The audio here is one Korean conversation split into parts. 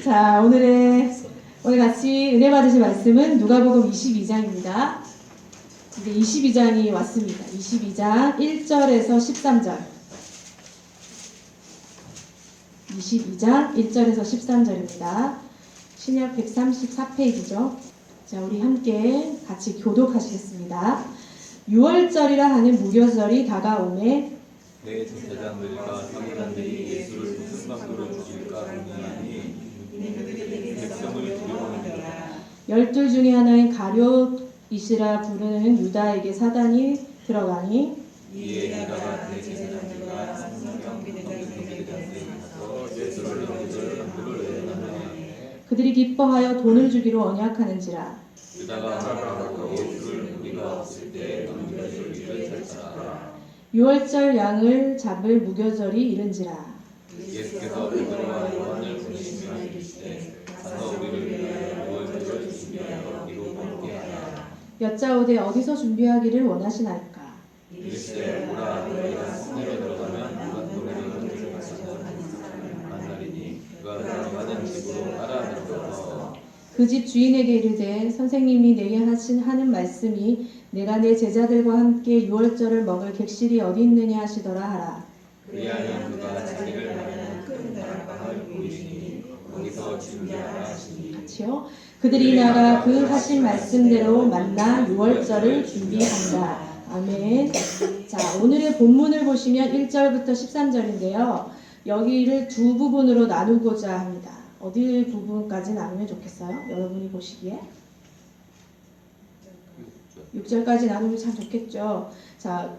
자, 오늘 같이 은혜 받으실 말씀은 누가복음 22장입니다. 이제 22장이 왔습니다. 22장 1절에서 13절. 22장 1절에서 13절입니다. 신약 134페이지죠. 자, 우리 함께 같이 교독하시겠습니다. 6월절이라 하는 무교절이 다가오매 내 제자들과 서기관들이 예수를 무슨 방도로 죽일까 궁리하니 백성을 두려워하니라. 12 중에 하나인 가룟이시라 부르는 유다에게 사단이 들어가니 이에 유다가 내 제자들과 성경비들에게 가서 예수를 너희를 내려가며 그들이 기뻐하여 돈을 주기로 언약하는지라. 유다가 말하고 예수를 우리가 없을 때 넘겨줄 일을 찾아라. 6월절 양을 잡을 무교절이 이른지라. 예수께서 베드로와 요한을 보내시며 이르시되 가서 우리를 위하여 6월절을 준비하여 이로 함께 하라. 여짜오되 어디서 준비하기를 원하시나이까. 이르시되 보라 너희가 성내로 들어가면 무한 노래를 들을 가서 만나리니 그가 들어가는 집으로 따라들어서 그 집 주인에게 이르되 선생님이 내게 하는 말씀이 내가 내 제자들과 함께 6월절을 먹을 객실이 어디 있느냐 하시더라 하라. 그리하여 그가 자기를 말하는 큰 다락방을 보이시니 거기서 준비하라 하시니 같이요. 그들이 나가 그 하신 말씀대로 만나 6월절을 준비한다. 아멘. 자, 오늘의 본문을 보시면 1절부터 13절인데요. 여기를 두 부분으로 나누고자 합니다. 어디 부분까지 나누면 좋겠어요? 여러분이 보시기에 6절까지 나누면 참 좋겠죠. 자,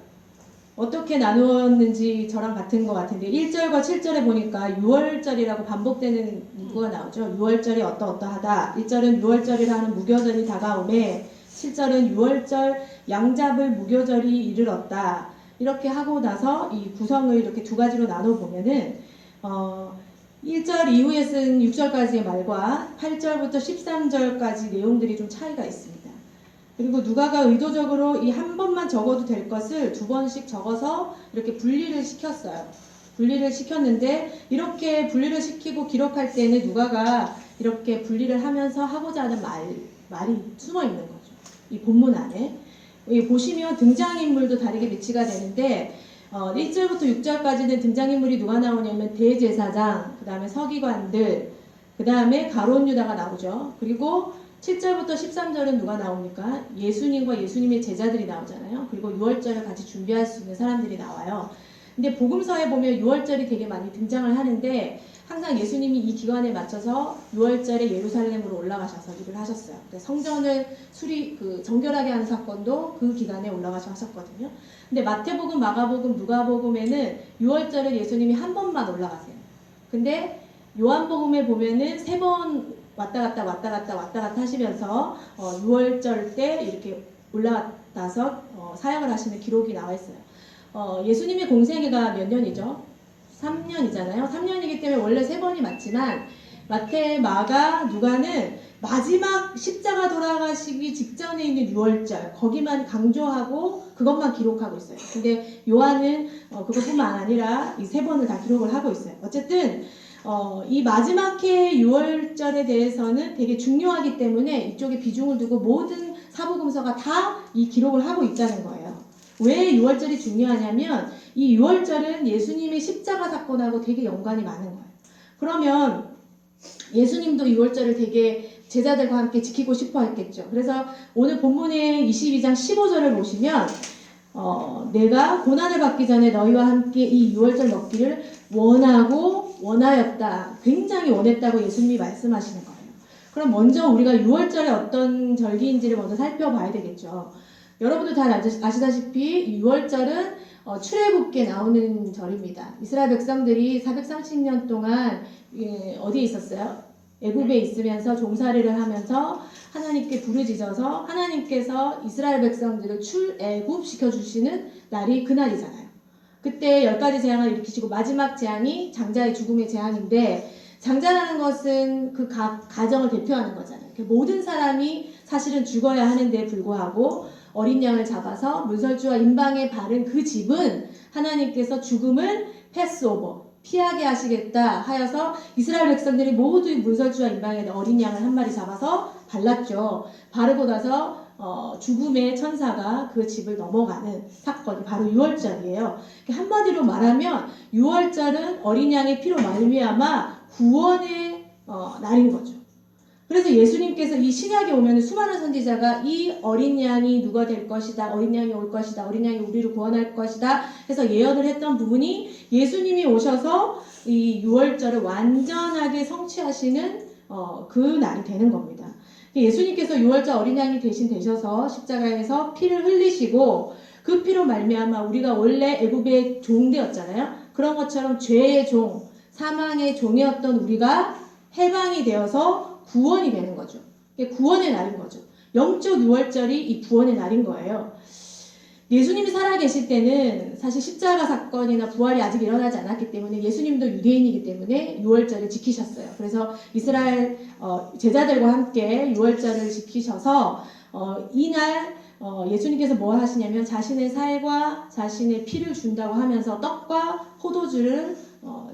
어떻게 나누었는지 저랑 같은 것 같은데 1절과 7절에 보니까 6월절이라고 반복되는 문구가 나오죠. 6월절이 어떠어떠하다. 1절은 6월절이라는 무교절이 다가오매 7절은 6월절 양잡을 무교절이 이르렀다. 이렇게 하고 나서 이 구성을 이렇게 두 가지로 나눠보면은 1절 이후에 쓴 6절까지의 말과 8절부터 13절까지 내용들이 좀 차이가 있습니다. 그리고 누가가 의도적으로 이 한 번만 적어도 될 것을 두 번씩 적어서 이렇게 분리를 시켰어요. 분리를 시켰는데 이렇게 분리를 시키고 기록할 때는 누가가 이렇게 분리를 하면서 하고자 하는 말이 숨어 있는 거죠. 이 본문 안에. 여기 보시면 등장인물도 다르게 배치가 되는데 1절부터 6절까지는 등장인물이 누가 나오냐면 대제사장, 그 다음에 서기관들, 그 다음에 가룟 유다가 나오죠. 그리고 7절부터 13절은 누가 나옵니까? 예수님과 예수님의 제자들이 나오잖아요. 그리고 6월절을 같이 준비할 수 있는 사람들이 나와요. 근데 복음서에 보면 6월절이 되게 많이 등장을 하는데 항상 예수님이 이 기간에 맞춰서 6월절에 예루살렘으로 올라가셔서 일을 하셨어요. 성전을 정결하게 하는 사건도 그 기간에 올라가셔서 하셨거든요. 근데 마태복음, 마가복음, 누가복음에는 6월절에 예수님이 한 번만 올라가세요. 근데 요한복음에 보면은 3번 왔다 갔다 하시면서 6월절 때 이렇게 올라갔다서 사역을 하시는 기록이 나와 있어요. 예수님의 공생애가 몇 년이죠? 3년이잖아요. 3년이기 때문에 원래 3번이 맞지만 마태, 마가, 누가는 마지막 십자가 돌아가시기 직전에 있는 6월절 거기만 강조하고 그것만 기록하고 있어요. 근데 요한은 그것뿐만 아니라 이 3번을 다 기록을 하고 있어요. 어쨌든 이 마지막 해 6월절에 대해서는 되게 중요하기 때문에 이쪽에 비중을 두고 모든 사복음서가 다 이 기록을 하고 있다는 거예요. 왜 6월절이 중요하냐면 이 6월절은 예수님의 십자가 사건하고 되게 연관이 많은 거예요. 그러면 예수님도 6월절을 되게 제자들과 함께 지키고 싶어 했겠죠. 그래서 오늘 본문의 22장 15절을 보시면 내가 고난을 받기 전에 너희와 함께 이 6월절 먹기를 원하였다. 굉장히 원했다고 예수님이 말씀하시는 거예요. 그럼 먼저 우리가 6월절에 어떤 절기인지를 먼저 살펴봐야 되겠죠. 여러분들 잘 아시다시피 6월절은 출애굽기에 나오는 절입니다. 이스라엘 백성들이 430년 동안 어디에 있었어요? 애굽에 있으면서 종살이를 하면서 하나님께 부르짖어서 하나님께서 이스라엘 백성들을 출애굽 시켜주시는 날이 그날이잖아요. 그때 10가지 재앙을 일으키시고 마지막 재앙이 장자의 죽음의 재앙인데 장자라는 것은 그 각 가정을 대표하는 거잖아요. 모든 사람이 사실은 죽어야 하는데 불구하고 어린 양을 잡아서 문설주와 임방에 바른 그 집은 하나님께서 죽음을 패스오버, 피하게 하시겠다 하여서 이스라엘 백성들이 모두 문설주와 임방에 어린 양을 한 마리 잡아서 발랐죠. 바르고 나서 죽음의 천사가 그 집을 넘어가는 사건이 바로 유월절이에요. 한마디로 말하면 유월절은 어린 양의 피로 말미암아 구원의 날인 거죠. 그래서 예수님께서 이 신약에 오면 수많은 선지자가 이 어린 양이 누가 될 것이다, 어린 양이 올 것이다, 어린 양이 우리를 구원할 것이다 해서 예언을 했던 부분이 예수님이 오셔서 이 유월절을 완전하게 성취하시는 그 날이 되는 겁니다. 예수님께서 유월절 어린 양이 대신 되셔서 십자가에서 피를 흘리시고 그 피로 말미암아 우리가 원래 애굽의 종되었잖아요. 그런 것처럼 죄의 종, 사망의 종이었던 우리가 해방이 되어서 구원이 되는 거죠. 이게 구원의 날인 거죠. 영적 유월절이 이 구원의 날인 거예요. 예수님이 살아계실 때는 사실 십자가 사건이나 부활이 아직 일어나지 않았기 때문에 예수님도 유대인이기 때문에 유월절을 지키셨어요. 그래서 이스라엘 제자들과 함께 유월절을 지키셔서 이날 예수님께서 뭐 하시냐면 자신의 살과 자신의 피를 준다고 하면서 떡과 포도주를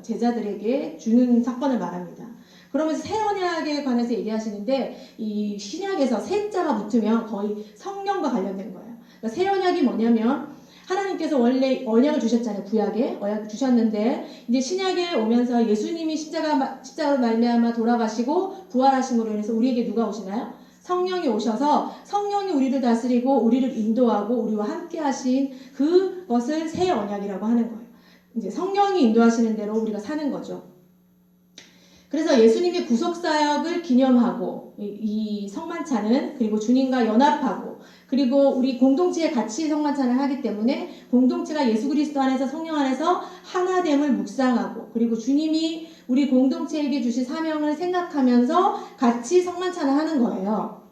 제자들에게 주는 사건을 말합니다. 그러면서 새 언약에 관해서 얘기하시는데 이 신약에서 새자가 붙으면 거의 성령과 관련된 거예요. 그러니까 새 언약이 뭐냐면 하나님께서 원래 언약을 주셨잖아요. 구약에 언약을 주셨는데 이제 신약에 오면서 예수님이 십자가로 말미암아 돌아가시고 부활하심으로 인해서 우리에게 누가 오시나요? 성령이 오셔서 성령이 우리를 다스리고 우리를 인도하고 우리와 함께 하신 그것을 새 언약이라고 하는 거예요. 이제 성령이 인도하시는 대로 우리가 사는 거죠. 그래서 예수님의 구속사역을 기념하고 이 성만찬은 그리고 주님과 연합하고 그리고 우리 공동체에 같이 성만찬을 하기 때문에 공동체가 예수 그리스도 안에서 성령 안에서 하나됨을 묵상하고 그리고 주님이 우리 공동체에게 주신 사명을 생각하면서 같이 성만찬을 하는 거예요.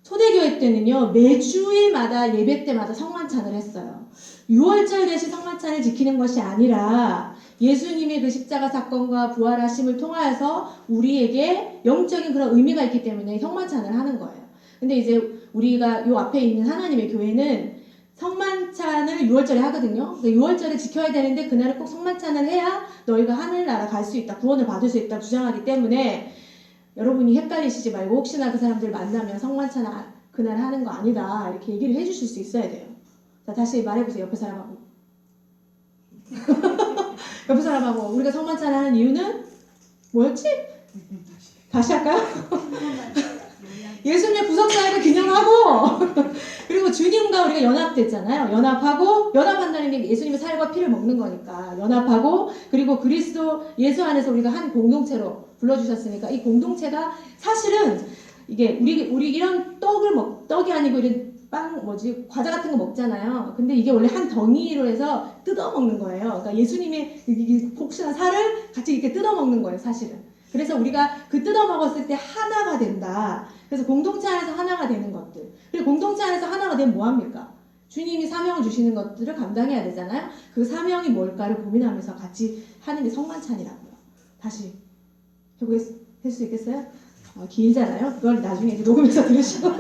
초대교회 때는요 매주일마다 예배 때마다 성만찬을 했어요. 6월절 대신 성만찬을 지키는 것이 아니라 예수님의 그 십자가 사건과 부활하심을 통하여서 우리에게 영적인 그런 의미가 있기 때문에 성만찬을 하는 거예요. 근데 이제 우리가 요 앞에 있는 하나님의 교회는 성만찬을 6월절에 하거든요. 6월절에 지켜야 되는데 그날은 꼭 성만찬을 해야 너희가 하늘나라 갈 수 있다, 구원을 받을 수 있다 주장하기 때문에 여러분이 헷갈리시지 말고 혹시나 그 사람들 만나면 성만찬 그날 하는 거 아니다 이렇게 얘기를 해주실 수 있어야 돼요. 자, 다시 말해보세요. 옆에 사람하고. 옆에 사람하고 우리가 성만찬을 하는 이유는 뭐였지? 다시 할까요? 예수님의 구속사역을 기념하고 그리고 주님과 우리가 연합됐잖아요. 연합한다는 게 예수님의 살과 피를 먹는 거니까 연합하고 그리고 그리스도 예수 안에서 우리가 한 공동체로 불러주셨으니까 이 공동체가 사실은 이게 우리 이런 떡이 아니고 이런 과자 같은 거 먹잖아요. 근데 이게 원래 한 덩이로 해서 뜯어 먹는 거예요. 그러니까 예수님의 혹시나 살을 같이 이렇게 뜯어 먹는 거예요, 사실은. 그래서 우리가 그 뜯어 먹었을 때 하나가 된다. 그래서 공동체 안에서 하나가 되는 것들. 그리고 공동체 안에서 하나가 되면 뭐합니까? 주님이 사명을 주시는 것들을 감당해야 되잖아요. 그 사명이 뭘까를 고민하면서 같이 하는 게 성만찬이라고요. 다시 해볼 수 있겠어요? 길잖아요. 그걸 나중에 이제 녹음해서 들으시고.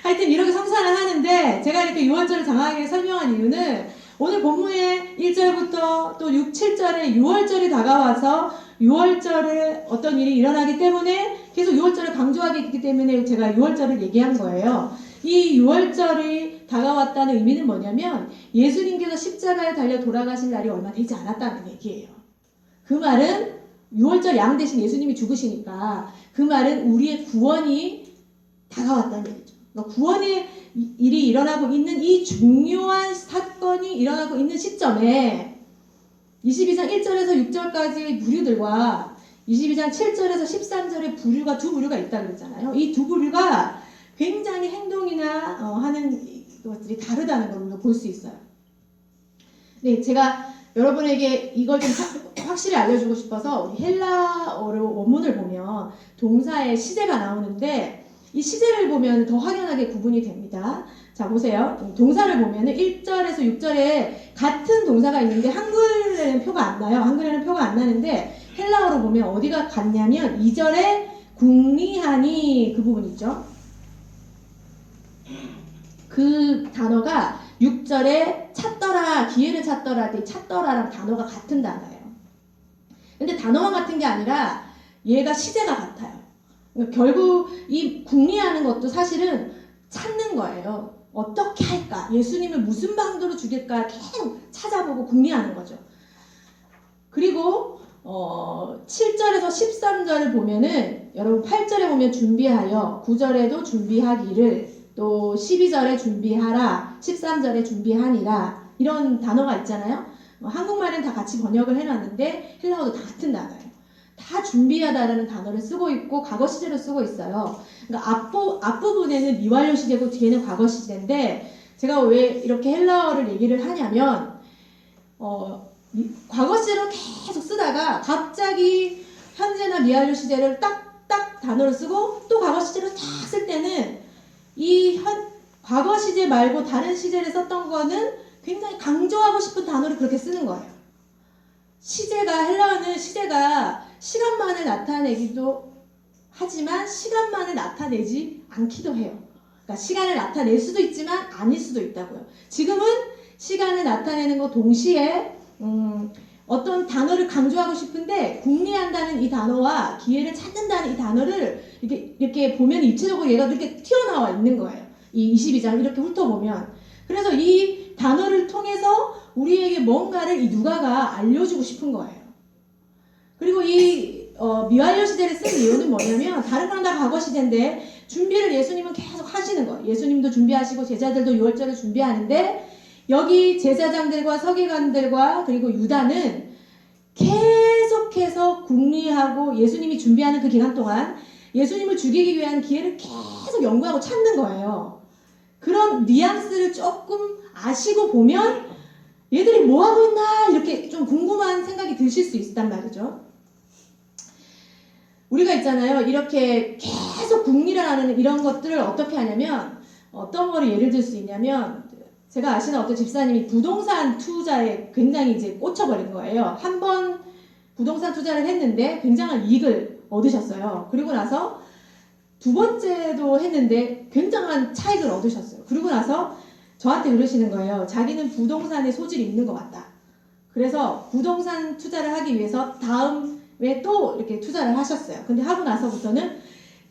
하여튼 이렇게 성찬을 하는데 제가 이렇게 6월절을 장황하게 설명한 이유는 오늘 본문의 1절부터 또 6, 7절에 6월절이 다가와서 6월절에 어떤 일이 일어나기 때문에 계속 6월절을 강조하게 있기 때문에 제가 6월절을 얘기한 거예요. 이 6월절이 다가왔다는 의미는 뭐냐면 예수님께서 십자가에 달려 돌아가신 날이 얼마 되지 않았다는 얘기예요. 그 말은 6월절 양 대신 예수님이 죽으시니까 그 말은 우리의 구원이 다가왔다는 얘기죠. 그러니까 구원의 일이 일어나고 있는 이 중요한 사건이 일어나고 있는 시점에 22장 1절에서 6절까지의 부류들과 22장 7절에서 13절의 부류가 두 부류가 있다고 그랬잖아요. 이 두 부류가 굉장히 행동이나 하는 것들이 다르다는 걸 우리가 볼 수 있어요. 네, 제가 여러분에게 이걸 좀 확실히 알려주고 싶어서 헬라어로 원문을 보면 동사의 시제가 나오는데 이 시제를 보면 더 확연하게 구분이 됩니다. 자, 보세요. 동사를 보면 1절에서 6절에 같은 동사가 있는데 한글에는 표가 안 나요. 한글에는 표가 안 나는데 헬라어로 보면 어디가 같냐면 2절에 궁리하니 그 부분 있죠. 그 단어가 6절에 찾더라, 기회를 찾더라 할 때 찾더라랑 단어가 같은 단어예요. 근데 단어만 같은 게 아니라 얘가 시제가 같아요. 그러니까 결국 이 궁리하는 것도 사실은 찾는 거예요. 어떻게 할까? 예수님을 무슨 방도로 죽일까? 계속 찾아보고 궁리하는 거죠. 그리고 7절에서 13절을 보면은 여러분 8절에 보면 준비하여, 9절에도 준비하기를, 또 12절에 준비하라, 13절에 준비하니라, 이런 단어가 있잖아요. 한국말은 다 같이 번역을 해놨는데 헬라어도 다 같은 단어예요. 다 준비하다라는 단어를 쓰고 있고 과거 시제로 쓰고 있어요. 그러니까 앞부분에는 미완료 시제고 뒤에는 과거 시제인데, 제가 왜 이렇게 헬라어를 얘기를 하냐면 과거 시제로 계속 쓰다가 갑자기 현재나 미완료 시제를 딱 단어를 쓰고 또 과거 시제로 딱 쓸 때는 이 과거 시제 말고 다른 시제를 썼던 거는 굉장히 강조하고 싶은 단어를 그렇게 쓰는 거예요. 헬라어는 시제가 시간만을 나타내기도 하지만 시간만을 나타내지 않기도 해요. 그러니까 시간을 나타낼 수도 있지만 아닐 수도 있다고요. 지금은 시간을 나타내는 것 동시에 어떤 단어를 강조하고 싶은데, 궁리한다는 이 단어와 기회를 찾는다는 이 단어를 이렇게 보면 입체적으로 얘가 이렇게 튀어나와 있는 거예요. 이 22장 이렇게 훑어보면. 그래서 이 단어를 통해서 우리에게 뭔가를 이 누가가 알려주고 싶은 거예요. 그리고 이 미완료 시대를 쓴 이유는 뭐냐면, 다른 건 다 과거 시대인데 준비를 예수님은 계속 하시는 거예요. 예수님도 준비하시고 제자들도 유월절을 준비하는데, 여기 제사장들과 서기관들과 그리고 유다는 계속해서 궁리하고 예수님이 준비하는 그 기간 동안 예수님을 죽이기 위한 기회를 계속 연구하고 찾는 거예요. 그런 뉘앙스를 조금 아시고 보면 얘들이 뭐 하고 있나 이렇게 좀 궁금한 생각이 드실 수 있단 말이죠. 우리가 있잖아요. 이렇게 계속 궁리를 하는 이런 것들을 어떻게 하냐면, 어떤 거를 예를 들 수 있냐면, 제가 아시는 어떤 집사님이 부동산 투자에 굉장히 이제 꽂혀버린 거예요. 한 번 부동산 투자를 했는데 굉장한 이익을 얻으셨어요. 그리고 나서 두 번째도 했는데 굉장한 차익을 얻으셨어요. 그리고 나서 저한테 그러시는 거예요. 자기는 부동산에 소질이 있는 것 같다. 그래서 부동산 투자를 하기 위해서 다음에 또 이렇게 투자를 하셨어요. 근데 하고 나서부터는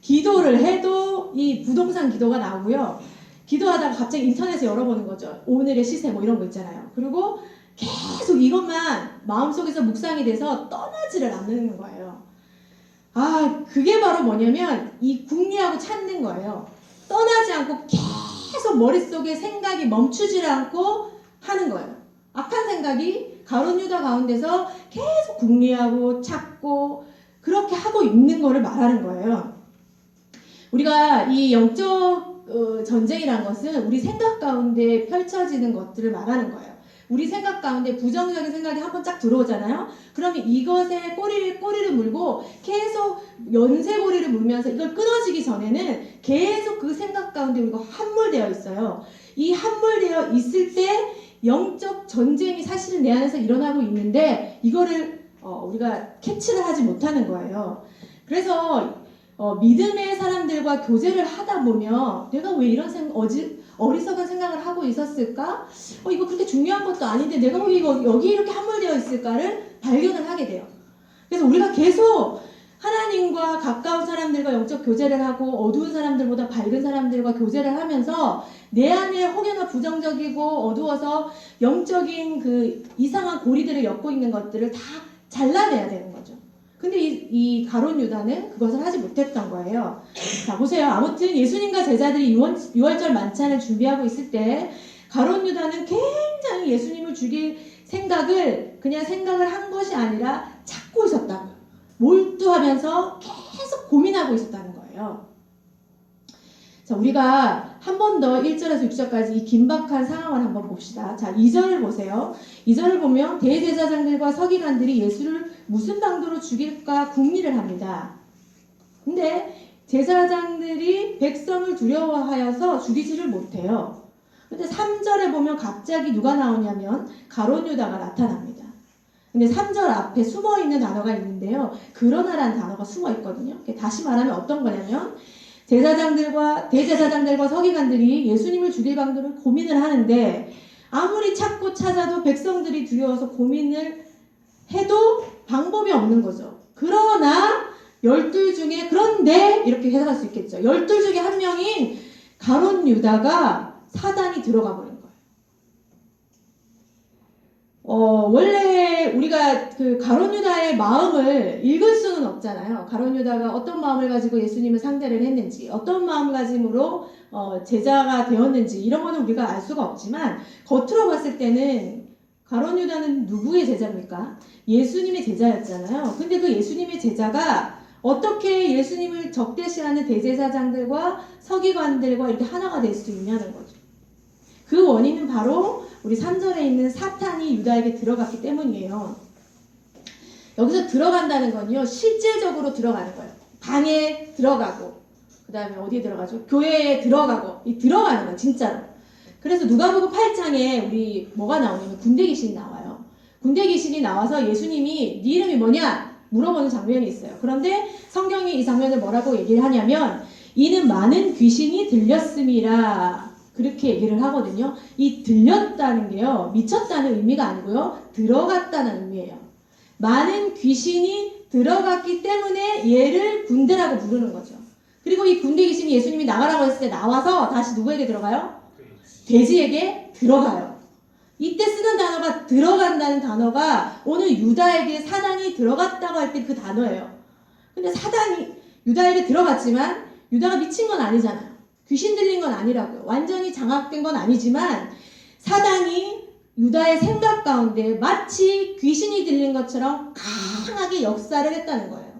기도를 해도 이 부동산 기도가 나오고요. 기도하다가 갑자기 인터넷에 열어보는 거죠. 오늘의 시세 뭐 이런 거 있잖아요. 그리고 계속 이것만 마음속에서 묵상이 돼서 떠나지를 않는 거예요. 그게 바로 뭐냐면 이 궁리하고 찾는 거예요. 떠나지 않고 계속 머릿속에 생각이 멈추지를 않고 하는 거예요. 악한 생각이 가룟 유다 가운데서 계속 궁리하고 찾고 그렇게 하고 있는 거를 말하는 거예요. 우리가 이 영적 전쟁이란 것은 우리 생각 가운데 펼쳐지는 것들을 말하는 거예요. 우리 생각 가운데 부정적인 생각이 한번 쫙 들어오잖아요. 그러면 이것에 꼬리를 물고 계속 연쇄고리를 물면서 이걸 끊어지기 전에는 계속 그 생각 가운데 우리가 함몰되어 있어요. 이 함몰되어 있을 때 영적 전쟁이 사실은 내 안에서 일어나고 있는데 이거를 우리가 캐치를 하지 못하는 거예요. 그래서 믿음의 사람들과 교제를 하다 보면 내가 왜 이런 어리석은 생각을 하고 있었을까? 이거 그렇게 중요한 것도 아닌데 내가 왜 여기 이렇게 함몰되어 있을까를 발견을 하게 돼요. 그래서 우리가 계속 하나님과 가까운 사람들과 영적 교제를 하고 어두운 사람들보다 밝은 사람들과 교제를 하면서 내 안에 혹여나 부정적이고 어두워서 영적인 그 이상한 고리들을 엮고 있는 것들을 다 잘라내야 되는 거죠. 근데 이 가룟 유다는 그것을 하지 못했던 거예요. 자, 보세요. 아무튼 예수님과 제자들이 유월절 만찬을 준비하고 있을 때 가룟 유다는 굉장히 예수님을 죽일 생각을 그냥 생각을 한 것이 아니라 찾고 있었다고요. 몰두하면서 계속 고민하고 있었다는 거예요. 자, 우리가 한 번 더 1절에서 6절까지 이 긴박한 상황을 한번 봅시다. 자, 2절을 보세요. 2절을 보면 대제사장들과 서기관들이 예수를 무슨 방도로 죽일까 궁리를 합니다. 근데 제사장들이 백성을 두려워하여서 죽이지를 못해요. 근데 3절에 보면 갑자기 누가 나오냐면 가룟 유다가 나타납니다. 근데 3절 앞에 숨어있는 단어가 있는데요. 그러나라는 단어가 숨어있거든요. 다시 말하면 어떤 거냐면 대제사장들과 서기관들이 예수님을 죽일 방도를 고민을 하는데 아무리 찾고 찾아도 백성들이 두려워서 고민을 해도 방법이 없는 거죠. 그러나 12 중에 그런데 이렇게 해석할 수 있겠죠. 12 중에 한 명인 가룟 유다가 사단이 들어가 버린 거예요. 원래 우리가 그 가룟 유다의 마음을 읽을 수는 없잖아요. 가룟 유다가 어떤 마음을 가지고 예수님을 상대를 했는지, 어떤 마음가짐으로 제자가 되었는지 이런 거는 우리가 알 수가 없지만 겉으로 봤을 때는 가룟 유다는 누구의 제자입니까? 예수님의 제자였잖아요. 근데 그 예수님의 제자가 어떻게 예수님을 적대시하는 대제사장들과 서기관들과 이렇게 하나가 될 수 있냐는 거죠. 그 원인은 바로 우리 3절에 있는 사탄이 유다에게 들어갔기 때문이에요. 여기서 들어간다는 건요, 실질적으로 들어가는 거예요. 방에 들어가고, 그 다음에 어디에 들어가죠? 교회에 들어가고, 들어가는 거예요, 진짜로. 그래서 누가복음 8장에 우리 뭐가 나오냐면 군대 귀신이 나와요. 군대 귀신이 나와서 예수님이 네 이름이 뭐냐? 물어보는 장면이 있어요. 그런데 성경이 이 장면을 뭐라고 얘기를 하냐면 이는 많은 귀신이 들렸음이라 그렇게 얘기를 하거든요. 이 들렸다는 게요, 미쳤다는 의미가 아니고요, 들어갔다는 의미예요. 많은 귀신이 들어갔기 때문에 얘를 군대라고 부르는 거죠. 그리고 이 군대 귀신이 예수님이 나가라고 했을 때 나와서 다시 누구에게 들어가요? 돼지에게 들어가요. 이때 쓰는 단어가 들어간다는 단어가 오늘 유다에게 사단이 들어갔다고 할 때 그 단어예요. 근데 사단이 유다에게 들어갔지만 유다가 미친 건 아니잖아요. 귀신 들린 건 아니라고요. 완전히 장악된 건 아니지만 사단이 유다의 생각 가운데 마치 귀신이 들린 것처럼 강하게 역사를 했다는 거예요.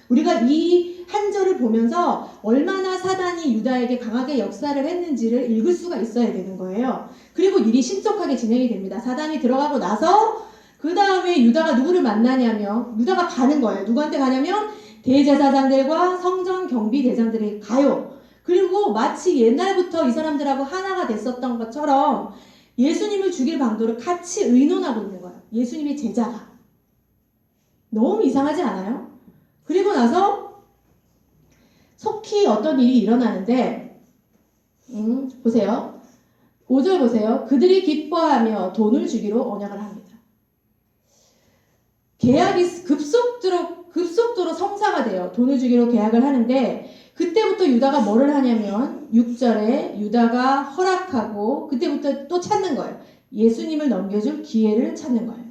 우리가 이 한 절을 보면서 얼마나 사단이 유다에게 강하게 역사를 했는지를 읽을 수가 있어야 되는 거예요. 그리고 일이 신속하게 진행이 됩니다. 사단이 들어가고 나서 그 다음에 유다가 누구를 만나냐면 유다가 가는 거예요. 누구한테 가냐면 대제사장들과 성전 경비 대장들이 가요. 그리고 마치 옛날부터 이 사람들하고 하나가 됐었던 것처럼 예수님을 죽일 방도를 같이 의논하고 있는 거예요. 예수님의 제자가. 너무 이상하지 않아요? 그리고 나서 속히 어떤 일이 일어나는데 보세요. 5절 보세요. 그들이 기뻐하며 돈을 주기로 언약을 합니다. 계약이 급속도로 성사가 돼요. 돈을 주기로 계약을 하는데 그때부터 유다가 뭐를 하냐면 6절에 유다가 허락하고 그때부터 또 찾는 거예요. 예수님을 넘겨줄 기회를 찾는 거예요.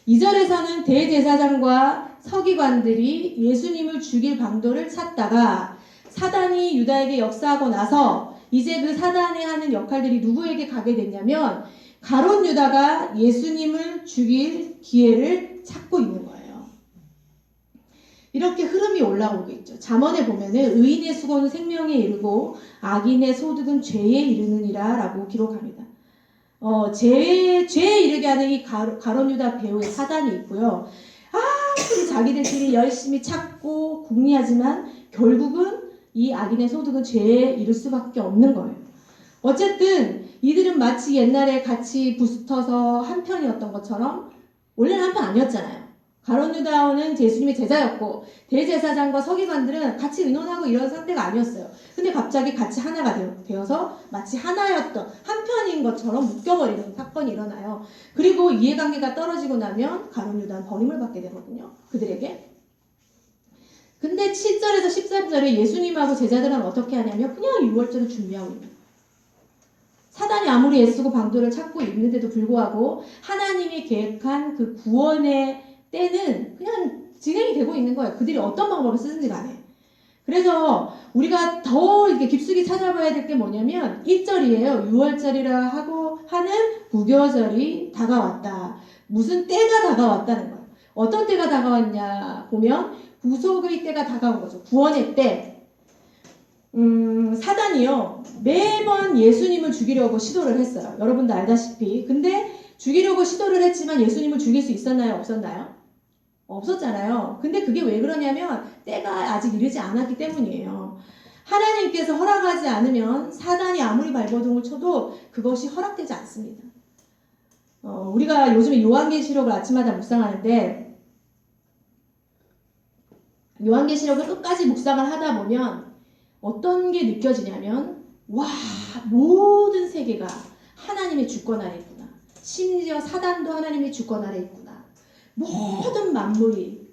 2절에서는 대제사장과 서기관들이 예수님을 죽일 방도를 찾다가 사단이 유다에게 역사하고 나서 이제 그 사단이 하는 역할들이 누구에게 가게 됐냐면 가룟 유다가 예수님을 죽일 기회를 찾고 있는 거예요. 이렇게 흐름이 올라오고 있죠. 잠언에 보면은 의인의 수고는 생명에 이르고 악인의 소득은 죄에 이르느니라 라고 기록합니다. 죄에 이르게 하는 이 가룟 유다 배후에 사단이 있고요. 아무리 자기들끼리 열심히 찾고 궁리하지만 결국은 이 악인의 소득은 죄에 이를 수밖에 없는 거예요. 어쨌든 이들은 마치 옛날에 같이 붙어서 한 편이었던 것처럼 원래는 한 편 아니었잖아요. 가룟 유다는 예수님의 제자였고 대제사장과 서기관들은 같이 의논하고 이런 상대가 아니었어요. 근데 갑자기 같이 하나가 되어서 마치 하나였던 한 편인 것처럼 묶여버리는 사건이 일어나요. 그리고 이해관계가 떨어지고 나면 가룟 유다는 버림을 받게 되거든요. 그들에게. 근데 7절에서 13절에 예수님하고 제자들은 어떻게 하냐면 그냥 유월절을 준비하고 있는 거예요. 사단이 아무리 애쓰고 방도를 찾고 있는데도 불구하고 하나님이 계획한 그 구원의 때는 그냥 진행이 되고 있는 거예요. 그들이 어떤 방법을 쓰든지 간에. 그래서 우리가 더 이렇게 깊숙이 찾아봐야 될 게 뭐냐면 1절이에요. 유월절이라 하고 하는 무교절이 다가왔다. 무슨 때가 다가왔다는 거예요. 어떤 때가 다가왔냐 보면 구속의 때가 다가온 거죠. 구원의 때. 사단이요. 매번 예수님을 죽이려고 시도를 했어요. 여러분도 알다시피. 근데 죽이려고 시도를 했지만 예수님을 죽일 수 있었나요? 없었나요? 없었잖아요. 근데 그게 왜 그러냐면 때가 아직 이르지 않았기 때문이에요. 하나님께서 허락하지 않으면 사단이 아무리 발버둥을 쳐도 그것이 허락되지 않습니다. 우리가 요즘에 요한계시록을 아침마다 묵상하는데 요한계시록을 끝까지 묵상을 하다 보면 어떤 게 느껴지냐면 와, 모든 세계가 하나님의 주권 아래 있구나. 심지어 사단도 하나님의 주권 아래 있구나. 모든 만물이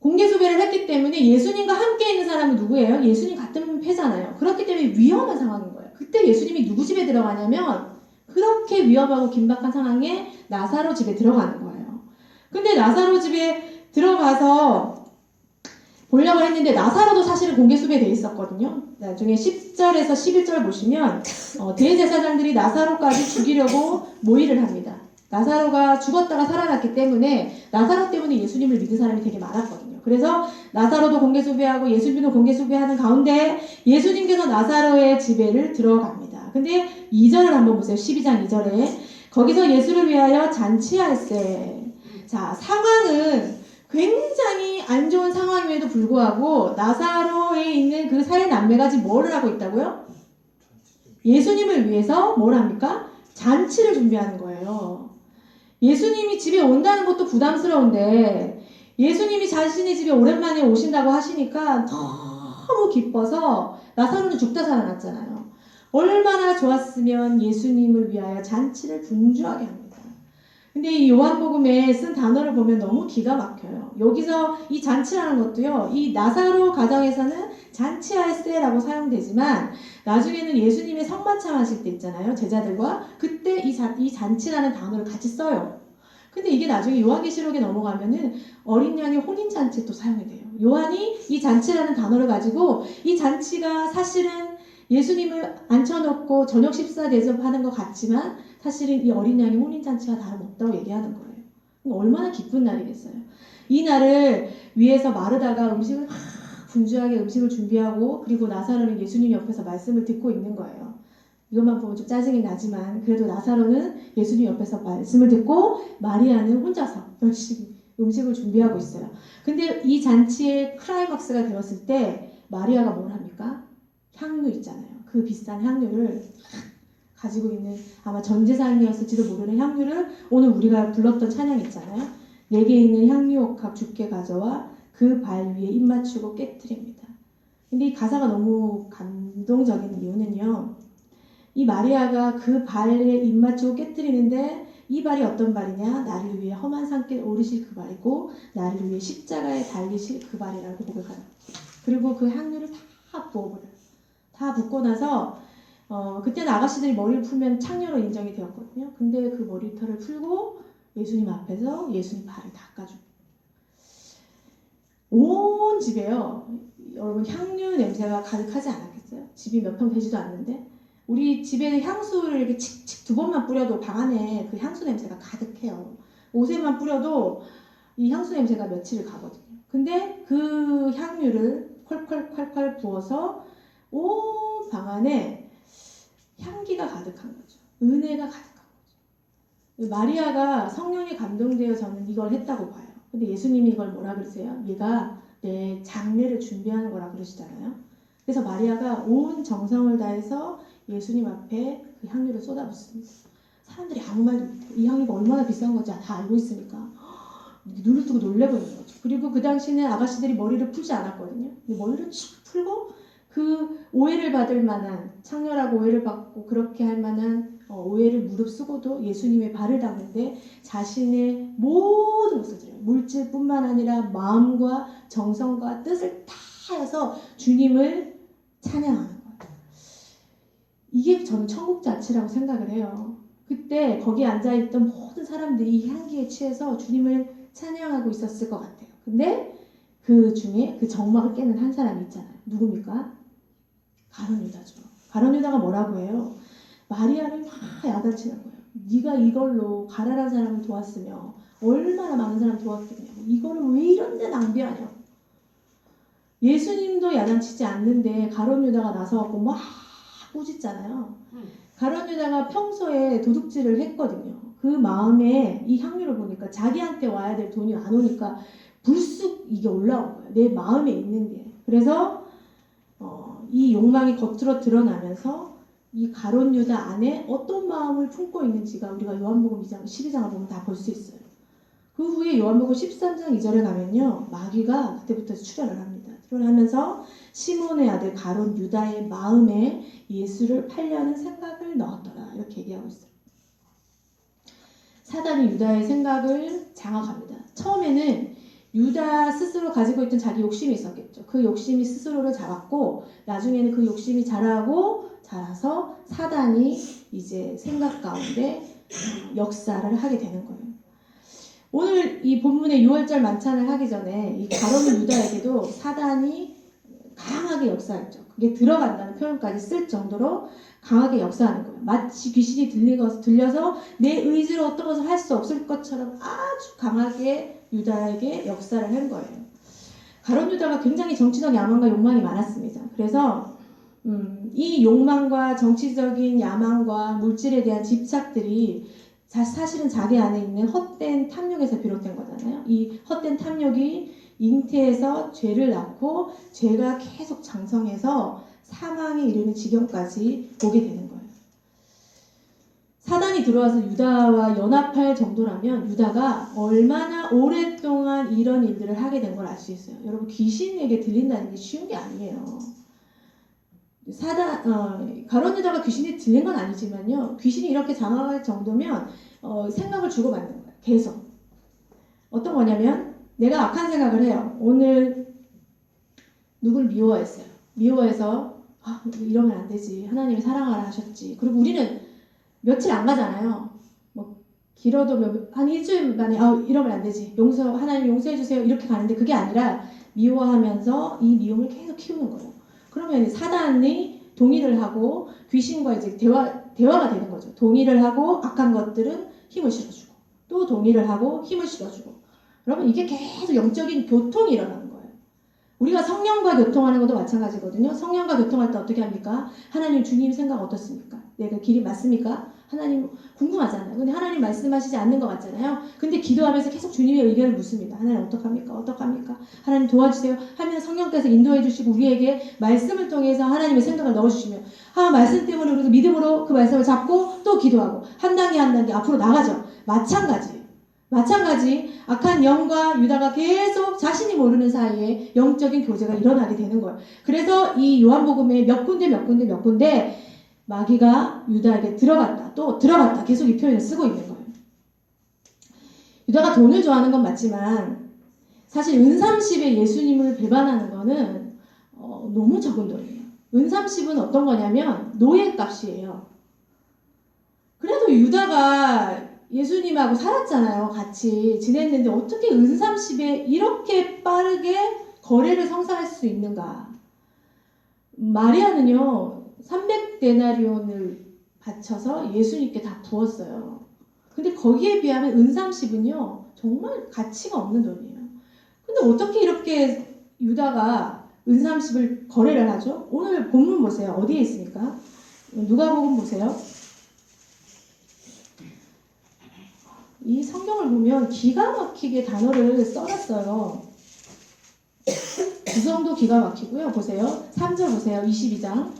공개 수배를 했기 때문에 예수님과 함께 있는 사람은 누구예요? 예수님 같은 패잖아요. 그렇기 때문에 위험한 상황인 거예요. 그때 예수님이 누구 집에 들어가냐면 그렇게 위험하고 긴박한 상황에 나사로 집에 들어가는 거예요. 근데 나사로 집에 들어가서 보려고 했는데 나사로도 사실은 공개 수배돼 있었거든요. 나중에 10절에서 11절 보시면 대제사장들이 나사로까지 죽이려고 모의를 합니다. 나사로가 죽었다가 살아났기 때문에 나사로 때문에 예수님을 믿은 사람이 되게 많았거든요. 그래서 나사로도 공개 수배하고 예수님도 공개 수배하는 가운데 예수님께서 나사로의 집에를 들어갑니다. 근데 2절을 한번 보세요. 12장 2절에 거기서 예수를 위하여 잔치할세. 자, 상황은 굉장히 안 좋은 상황임에도 불구하고 나사로에 있는 그 사회 남매가 지금 뭐를 하고 있다고요? 예수님을 위해서 뭘 합니까? 잔치를 준비하는 거예요. 예수님이 집에 온다는 것도 부담스러운데 예수님이 자신의 집에 오랜만에 오신다고 하시니까 너무 기뻐서 나사로는 죽다 살아났잖아요. 얼마나 좋았으면 예수님을 위하여 잔치를 분주하게 합니다. 근데 이 요한복음에 쓴 단어를 보면 너무 기가 막혀요. 여기서 이 잔치라는 것도요, 이 나사로 가정에서는 잔치할세라고 사용되지만 나중에는 예수님의 성만찬 하실 때 있잖아요. 제자들과 그때 이 잔치라는 단어를 같이 써요. 근데 이게 나중에 요한계시록에 넘어가면은 어린 양의 혼인잔치에 또 사용이 돼요. 요한이 이 잔치라는 단어를 가지고 이 잔치가 사실은 예수님을 앉혀놓고 저녁 식사 대접하는 것 같지만 사실은 이 어린 양의 혼인잔치와 다름없다고 얘기하는 거예요. 얼마나 기쁜 날이겠어요. 이 날을 위해서 마르다가 음식을 막 분주하게 음식을 준비하고 그리고 나사로는 예수님 옆에서 말씀을 듣고 있는 거예요. 이것만 보면 좀 짜증이 나지만 그래도 나사로는 예수님 옆에서 말씀을 듣고 마리아는 혼자서 열심히 음식을 준비하고 있어요. 근데 이 잔치의 클라이막스가 되었을 때 마리아가 뭘 합니까? 향유 있잖아요. 그 비싼 향유를 가지고 있는 아마 전재산이었을지도 모르는 향유를 오늘 우리가 불렀던 찬양 있잖아요. 내게 있는 향유옥합 주께 가져와 그 발 위에 입 맞추고 깨뜨립니다. 근데 이 가사가 너무 감동적인 이유는요. 이 마리아가 그 발에 입 맞추고 깨뜨리는데 이 발이 어떤 발이냐? 나를 위해 험한 산길 오르실 그 발이고 나를 위해 십자가에 달리실 그 발이라고 고백하는. 그리고 그 향유를 다 부어버려요. 다 붓고 나서 그때는 아가씨들이 머리를 풀면 창녀로 인정이 되었거든요. 근데 그 머리털을 풀고 예수님 앞에서 예수님 발을 닦아줍니다. 온 집에요. 여러분 향유 냄새가 가득하지 않았겠어요? 집이 몇 평 되지도 않는데 우리 집에 향수를 이렇게 칙칙 2번만 뿌려도 방 안에 그 향수 냄새가 가득해요. 옷에만 뿌려도 이 향수 냄새가 며칠을 가거든요. 근데 그 향유를 콸콸콸콸 부어서 온 방 안에 향기가 가득한 거죠. 은혜가 가득한 거죠. 마리아가 성령에 감동되어 저는 이걸 했다고 봐요. 근데 예수님이 이걸 뭐라 그러세요? 얘가 내 장례를 준비하는 거라 그러시잖아요. 그래서 마리아가 온 정성을 다해서 예수님 앞에 그 향유를 쏟아붓습니다. 사람들이 아무 말도 못해요. 이 향유가 얼마나 비싼 건지 다 알고 있으니까 눈을 뜨고 놀래고 있는 거죠. 그리고 그 당시에는 아가씨들이 머리를 풀지 않았거든요. 머리를 쭉 풀고 그 오해를 받을 만한 창녀라고 오해를 받고 그렇게 할 만한 오해를 무릅쓰고도 예수님의 발을 닦는데 자신의 모든 것을 드려요. 물질뿐만 아니라 마음과 정성과 뜻을 다 해서 주님을 찬양하는 거예요. 이게 저는 천국 잔치라고 생각을 해요. 그때 거기에 앉아있던 모든 사람들이 이 향기에 취해서 주님을 찬양하고 있었을 것 같아요. 근데 그 중에 그 정막을 깨는 한 사람이 있잖아요. 누굽니까? 가룟 유다죠. 가룟 유다가 뭐라고 해요? 마리아를 막 야단치는 거예요. 네가 이걸로 가난한 사람을 도왔으며 얼마나 많은 사람 도왔겠냐고. 이거를 왜 이런 데 낭비하냐고. 예수님도 야단치지 않는데 가룟 유다가 나서갖고 막 꾸짖잖아요. 가룟 유다가 평소에 도둑질을 했거든요. 그 마음에 이 향유를 보니까 자기한테 와야 될 돈이 안 오니까 불쑥 이게 올라온 거예요. 내 마음에 있는 게. 그래서 이 욕망이 겉으로 드러나면서 이 가룟 유다 안에 어떤 마음을 품고 있는지가 우리가 요한복음 2장, 12장을 보면 다 볼 수 있어요. 그 후에 요한복음 13장 2절에 가면요. 마귀가 그때부터 출현을 합니다. 출현하면서 시몬의 아들 가룟 유다의 마음에 예수를 팔려는 생각을 넣었더라. 이렇게 얘기하고 있어요. 사단이 유다의 생각을 장악합니다. 처음에는 유다 스스로 가지고 있던 자기 욕심이 있었겠죠. 그 욕심이 스스로를 잡았고 나중에는 그 욕심이 자라서 사단이 이제 생각 가운데 역사를 하게 되는 거예요. 오늘 이 본문의 6월절 만찬을 하기 전에 이 가룟 유다에게도 사단이 강하게 역사했죠. 그게 들어간다는 표현까지 쓸 정도로 강하게 역사하는 거예요. 마치 귀신이 들려서 내 의지로 어떤 것을 할 수 없을 것처럼 아주 강하게 유다에게 역사를 한 거예요. 가룟 유다가 굉장히 정치적 야망과 욕망이 많았습니다. 그래서 이 욕망과 정치적인 야망과 물질에 대한 집착들이 사실은 자기 안에 있는 헛된 탐욕에서 비롯된 거잖아요. 이 헛된 탐욕이 잉태해서 죄를 낳고 죄가 계속 장성해서 사망에 이르는 지경까지 오게 되는 거예요. 사단이 들어와서 유다와 연합할 정도라면 유다가 얼마나 오랫동안 이런 일들을 하게 된 걸 알 수 있어요. 여러분 귀신에게 들린다는 게 쉬운 게 아니에요. 가룟 유다가 귀신이 들린 건 아니지만요. 귀신이 이렇게 장악할 정도면 생각을 주고받는 거예요. 계속. 어떤 거냐면 내가 악한 생각을 해요. 오늘 누굴 미워했어요. 미워해서 이러면 안 되지. 하나님이 사랑하라 하셨지. 그리고 우리는 며칠 안 가잖아요. 뭐 길어도 한 일주일 만에 이러면 안 되지. 하나님 용서해 주세요. 이렇게 가는데 그게 아니라 미워하면서 이 미움을 계속 키우는 거예요. 그러면 사단이 동의를 하고 귀신과 이제 대화가 되는 거죠. 동의를 하고 악한 것들은 힘을 실어주고 또 동의를 하고 힘을 실어주고. 여러분 이게 계속 영적인 교통이 일어나는 거예요. 우리가 성령과 교통하는 것도 마찬가지거든요. 성령과 교통할 때 어떻게 합니까? 하나님 주님 생각 어떻습니까? 내가 길이 맞습니까? 하나님 궁금하잖아요. 근데 하나님 말씀하시지 않는 것 같잖아요. 근데 기도하면서 계속 주님의 의견을 묻습니다. 하나님 어떡합니까? 어떡합니까? 하나님 도와주세요. 하면 성령께서 인도해 주시고 우리에게 말씀을 통해서 하나님의 생각을 넣어주시면 말씀 때문에 우리가 믿음으로 그 말씀을 잡고 또 기도하고 한 단계 한 단계 앞으로 나가죠. 마찬가지 악한 영과 유다가 계속 자신이 모르는 사이에 영적인 교제가 일어나게 되는 거예요. 그래서 이 요한복음에 몇 군데 마귀가 유다에게 들어갔다 또 들어갔다 계속 이 표현을 쓰고 있는 거예요. 유다가 돈을 좋아하는 건 맞지만 사실 은30에 예수님을 배반하는 거는 너무 적은 돈이에요. 은30은 어떤 거냐면 노예값이에요. 그래도 유다가 예수님하고 살았잖아요. 같이 지냈는데 어떻게 은30에 이렇게 빠르게 거래를 성사할 수 있는가. 마리아는요 300데나리온을 바쳐서 예수님께 다 부었어요. 근데 거기에 비하면 은30은요 정말 가치가 없는 돈이에요. 근데 어떻게 이렇게 유다가 은30을 거래를 하죠? 오늘 본문 보세요. 어디에 있습니까? 누가복음 보세요. 이 성경을 보면 기가 막히게 단어를 써놨어요. 구성도 기가 막히고요. 보세요. 3절 보세요. 22장.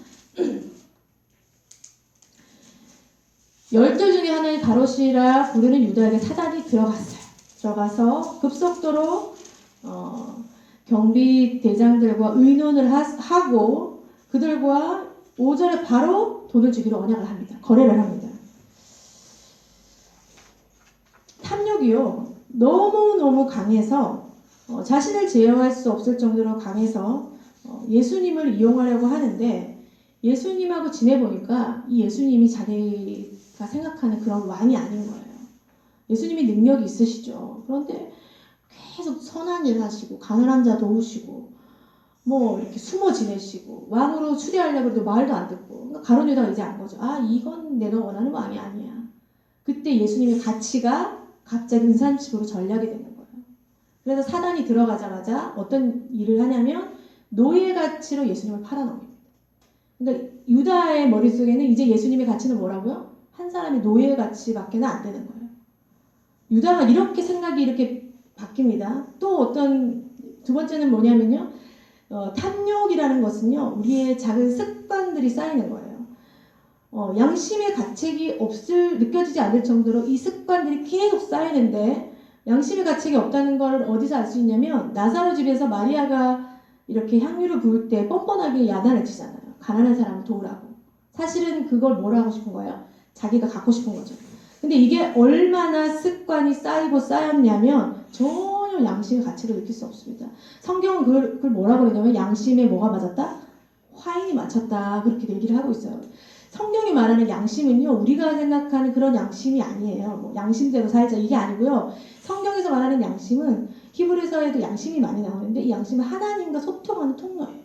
10절 중에 하나의 가롯이라 부르는 유다에게 사단이 들어갔어요. 들어가서 급속도로 경비 대장들과 의논을 하고 그들과 5절에 바로 돈을 주기로 언약을 합니다. 거래를 합니다. 탐욕이요. 너무너무 강해서 자신을 제어할 수 없을 정도로 강해서 예수님을 이용하려고 하는데 예수님하고 지내보니까 이 예수님이 자기가 생각하는 그런 왕이 아닌 거예요. 예수님이 능력이 있으시죠. 그런데 계속 선한 일 하시고 가난한 자 도우시고 뭐 이렇게 숨어 지내시고 왕으로 추대하려고 해도 말도 안 듣고 그러니까 가룟 유다가 이제 안 거죠. 이건 내가 원하는 왕이 아니야. 그때 예수님의 가치가 갑자기 은30으로 전락이 되는 거예요. 그래서 사단이 들어가자마자 어떤 일을 하냐면 노예 가치로 예수님을 팔아넘깁니다. 그러니까 유다의 머릿속에는 이제 예수님의 가치는 뭐라고요? 한 사람의 노예 가치밖에 안 되는 거예요. 유다가 이렇게 생각이 이렇게 바뀝니다. 또 어떤 두 번째는 뭐냐면요. 탐욕이라는 것은요. 우리의 작은 습관들이 쌓이는 거예요. 양심의 가책이 느껴지지 않을 정도로 이 습관들이 계속 쌓이는데 양심의 가책이 없다는 걸 어디서 알 수 있냐면 나사로 집에서 마리아가 이렇게 향유를 부을 때 뻔뻔하게 야단을 치잖아요. 가난한 사람을 도우라고. 사실은 그걸 뭘 하고 싶은 거예요? 자기가 갖고 싶은 거죠. 근데 이게 얼마나 습관이 쌓이고 쌓였냐면 전혀 전혀 양심의 가치를 느낄 수 없습니다. 성경은 그걸 뭐라고 그러냐면 양심에 뭐가 맞았다? 화인이 맞췄다. 그렇게 얘기를 하고 있어요. 성경이 말하는 양심은요, 우리가 생각하는 그런 양심이 아니에요. 뭐 양심대로 살자 이게 아니고요. 성경에서 말하는 양심은 히브리서에도 양심이 많이 나오는데 이 양심은 하나님과 소통하는 통로예요.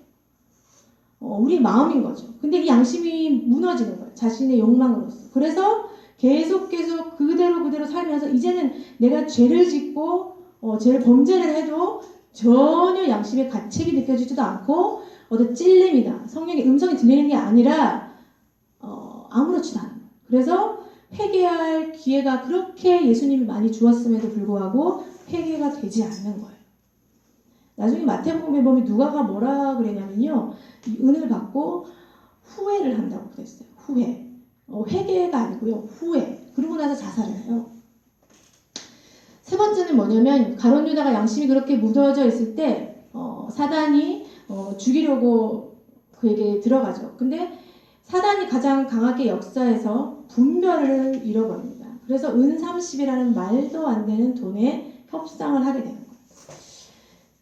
우리 마음인 거죠. 근데 이 양심이 무너지는 거예요. 자신의 욕망으로서. 그래서 계속 그대로 살면서 이제는 내가 죄를 짓고 죄를 범죄를 해도 전혀 양심의 가책이 느껴지지도 않고 어떤 찔림이나 성령의 음성이 들리는 게 아니라 아무렇지도 않아요. 그래서 회개할 기회가 그렇게 예수님이 많이 주었음에도 불구하고 회개가 되지 않는 거예요. 나중에 마태복음에 보면 누가가 뭐라 그랬냐면요. 이 은을 받고 후회를 한다고 그랬어요. 후회. 회개가 아니고요. 후회. 그러고 나서 자살을 해요. 세 번째는 뭐냐면 가룟 유다가 양심이 그렇게 묻어져 있을 때 사단이 죽이려고 그에게 들어가죠. 근데 사단이 가장 강하게 역사해서 분별을 잃어버립니다. 그래서 은 30이라는 말도 안 되는 돈에 협상을 하게 되는 거예요.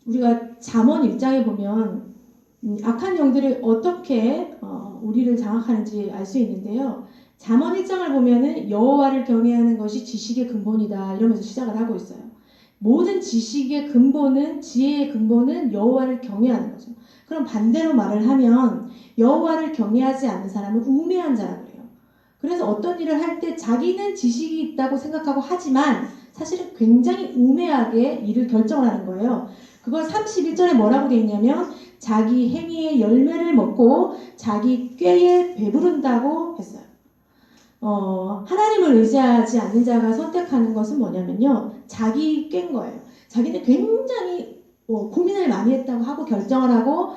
우리가 잠언 1장에 보면 악한 영들이 어떻게 우리를 장악하는지 알 수 있는데요. 잠언 1장을 보면은 여호와를 경외하는 것이 지식의 근본이다 이러면서 시작을 하고 있어요. 모든 지식의 근본은 지혜의 근본은 여호와를 경외하는 거죠. 그럼 반대로 말을 하면 여호와를 경외하지 않는 사람은 우매한 자라고 해요. 그래서 어떤 일을 할 때 자기는 지식이 있다고 생각하고 하지만 사실은 굉장히 우매하게 일을 결정을 하는 거예요. 그걸 31절에 뭐라고 되어 있냐면 자기 행위의 열매를 먹고 자기 꾀에 배부른다고 했어요. 하나님을 의지하지 않는 자가 선택하는 것은 뭐냐면요. 자기 꾀인 거예요. 자기는 굉장히 고민을 많이 했다고 하고 결정을 하고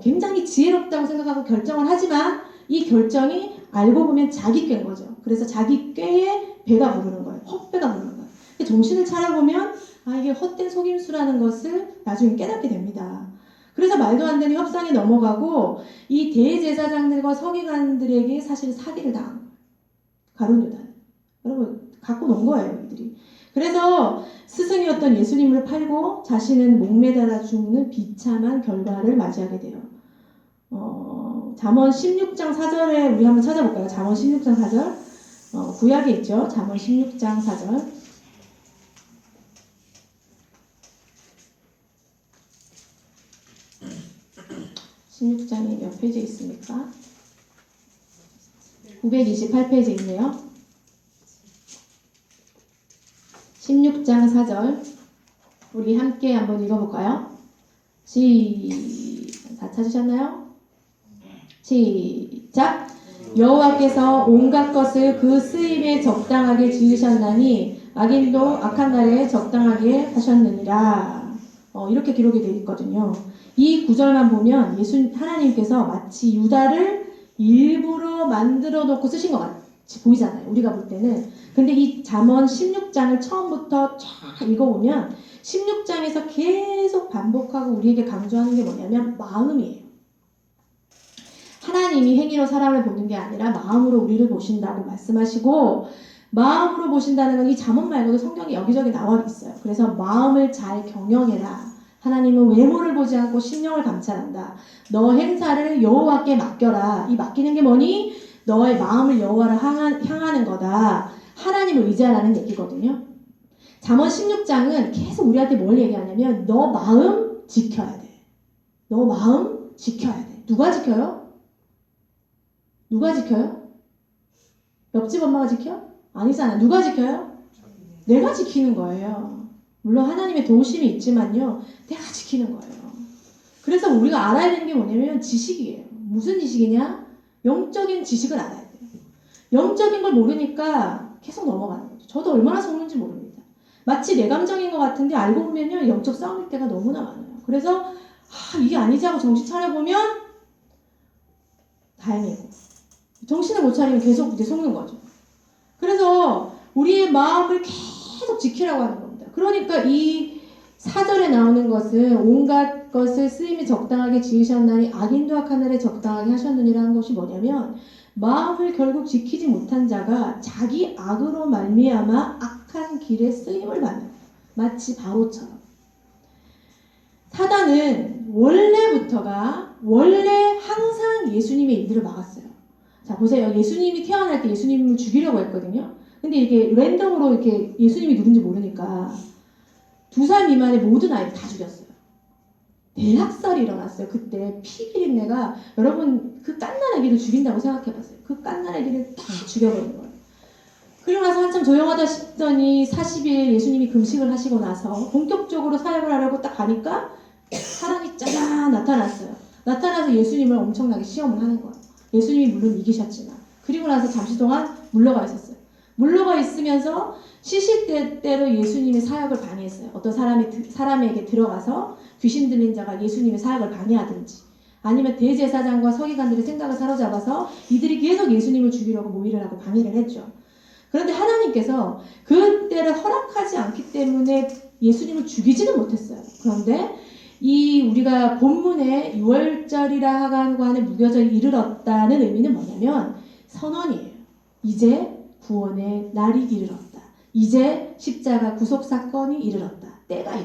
굉장히 지혜롭다고 생각하고 결정을 하지만 이 결정이 알고 보면 자기 꾀인 거죠. 그래서 자기 꾀에 배가 부르는 거예요. 헛배가 부르는 거예요. 정신을 차려보면 이게 헛된 속임수라는 것을 나중에 깨닫게 됩니다. 그래서 말도 안 되는 협상에 넘어가고 이 대제사장들과 서기관들에게 사실 사기를 당한 거예요. 가룟 유다. 여러분 갖고 논 거예요, 이들이. 그래서 스승이었던 예수님을 팔고 자신은 목매달아 죽는 비참한 결과를 맞이하게 돼요. 잠언 16장 4절에 우리 한번 찾아볼까요? 잠언 16장 4절. 구약에 있죠. 잠언 16장 4절. 16장이 몇 페이지에 있습니까? 928페이지에 있네요. 16장 4절 우리 함께 한번 읽어볼까요? 다 찾으셨나요? 시작! 여호와께서 온갖 것을 그 쓰임에 적당하게 지으셨나니 악인도 악한 날에 적당하게 하셨느니라. 이렇게 기록이 되어 있거든요. 이 구절만 보면 하나님께서 마치 유다를 일부러 만들어 놓고 쓰신 것 같이 보이잖아요. 우리가 볼 때는. 근데 이 잠언 16장을 처음부터 쫙 읽어보면 16장에서 계속 반복하고 우리에게 강조하는 게 뭐냐면 마음이에요. 하나님이 행위로 사람을 보는 게 아니라 마음으로 우리를 보신다고 말씀하시고 마음으로 보신다는 건 이 잠언 말고도 성경에 여기저기 나와 있어요. 그래서 마음을 잘 경영해라. 하나님은 외모를 보지 않고 심령을 감찰한다. 너 행사를 여호와께 맡겨라. 이 맡기는 게 뭐니? 너의 마음을 여호와를 향하는 거다. 하나님을 의지하라는 얘기거든요. 잠언 16장은 계속 우리한테 뭘 얘기하냐면 너 마음 지켜야 돼. 너 마음 지켜야 돼. 누가 지켜요? 누가 지켜요? 옆집 엄마가 지켜? 아니잖아. 누가 지켜요? 내가 지키는 거예요. 물론 하나님의 도우심이 있지만요. 내가 지키는 거예요. 그래서 우리가 알아야 되는 게 뭐냐면 지식이에요. 무슨 지식이냐? 영적인 지식을 알아야 돼요. 영적인 걸 모르니까 계속 넘어가는 거죠. 저도 얼마나 속는지 모릅니다. 마치 내 감정인 것 같은데 알고 보면요. 영적 싸움일 때가 너무나 많아요. 그래서 이게 아니지 하고 정신 차려보면 다행이고 정신을 못 차리면 계속 이제 속는 거죠. 그래서 우리의 마음을 계속 지키라고 하는 겁니다. 그러니까 이 4절에 나오는 것은 온갖 것을 쓰임이 적당하게 지으셨나니 악인도 악한 날에 적당하게 하셨느니라는 것이 뭐냐면 마음을 결국 지키지 못한 자가 자기 악으로 말미암아 악한 길에 쓰임을 받는 거예요. 마치 바로처럼. 사단은 원래 항상 예수님의 일들을 막았어요. 자, 보세요. 예수님이 태어날 때 예수님을 죽이려고 했거든요. 근데 이게 랜덤으로 이렇게 예수님이 누군지 모르니까 2살 미만의 모든 아이들 다 죽였어요. 대학살이 일어났어요. 그때 피비린내가, 여러분 그 갓난 아기를 죽인다고 생각해봤어요. 그 갓난 아기를 다 죽여버린 거예요. 그리고 나서 한참 조용하다 싶더니 40일 예수님이 금식을 하시고 나서 본격적으로 사역을 하려고 딱 가니까 사람이 짜잔 나타났어요. 나타나서 예수님을 엄청나게 시험을 하는 거예요. 예수님이 물론 이기셨지만. 그리고 나서 잠시 동안 물러가 있었어요. 물러가 있으면서 시시때때로 예수님의 사역을 방해했어요. 어떤 사람에게 들어가서 귀신 들린 자가 예수님의 사역을 방해하든지, 아니면 대제사장과 서기관들의 생각을 사로잡아서 이들이 계속 예수님을 죽이려고 모의를 하고 방해를 했죠. 그런데 하나님께서 그때를 허락하지 않기 때문에 예수님을 죽이지는 못했어요. 그런데 이 우리가 본문에 6월절이라 하고 하는 무교절이 이르렀다는 의미는 뭐냐면 선언이에요. 이제 구원의 날이 이르렀다. 이제 십자가 구속사건이 이르렀다. 때가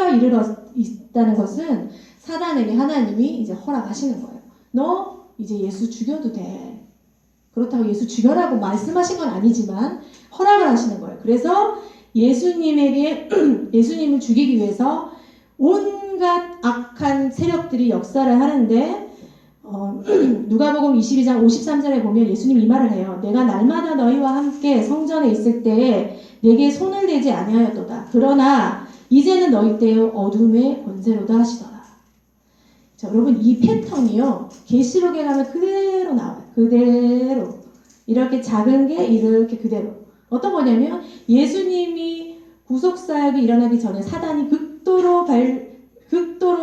이르렀다는 것은 사단에게 하나님이 이제 허락하시는 거예요. 너 이제 예수 죽여도 돼. 그렇다고 예수 죽여라고 말씀하신 건 아니지만 허락을 하시는 거예요. 그래서 예수님을 죽이기 위해서 온갖 악한 세력들이 역사를 하는데, 누가복음 22장 53절에 보면 예수님 이 말을 해요. 내가 날마다 너희와 함께 성전에 있을 때에 내게 손을 대지 아니하였도다. 그러나 이제는 너희 때의 어둠의 권세로다 하시더라. 자, 여러분 이 패턴이요, 계시록에 가면 그대로 나와요. 그대로 이렇게 작은 게 이렇게 그대로. 어떤 거냐면 예수님이 구속사역이 일어나기 전에 사단이 극도로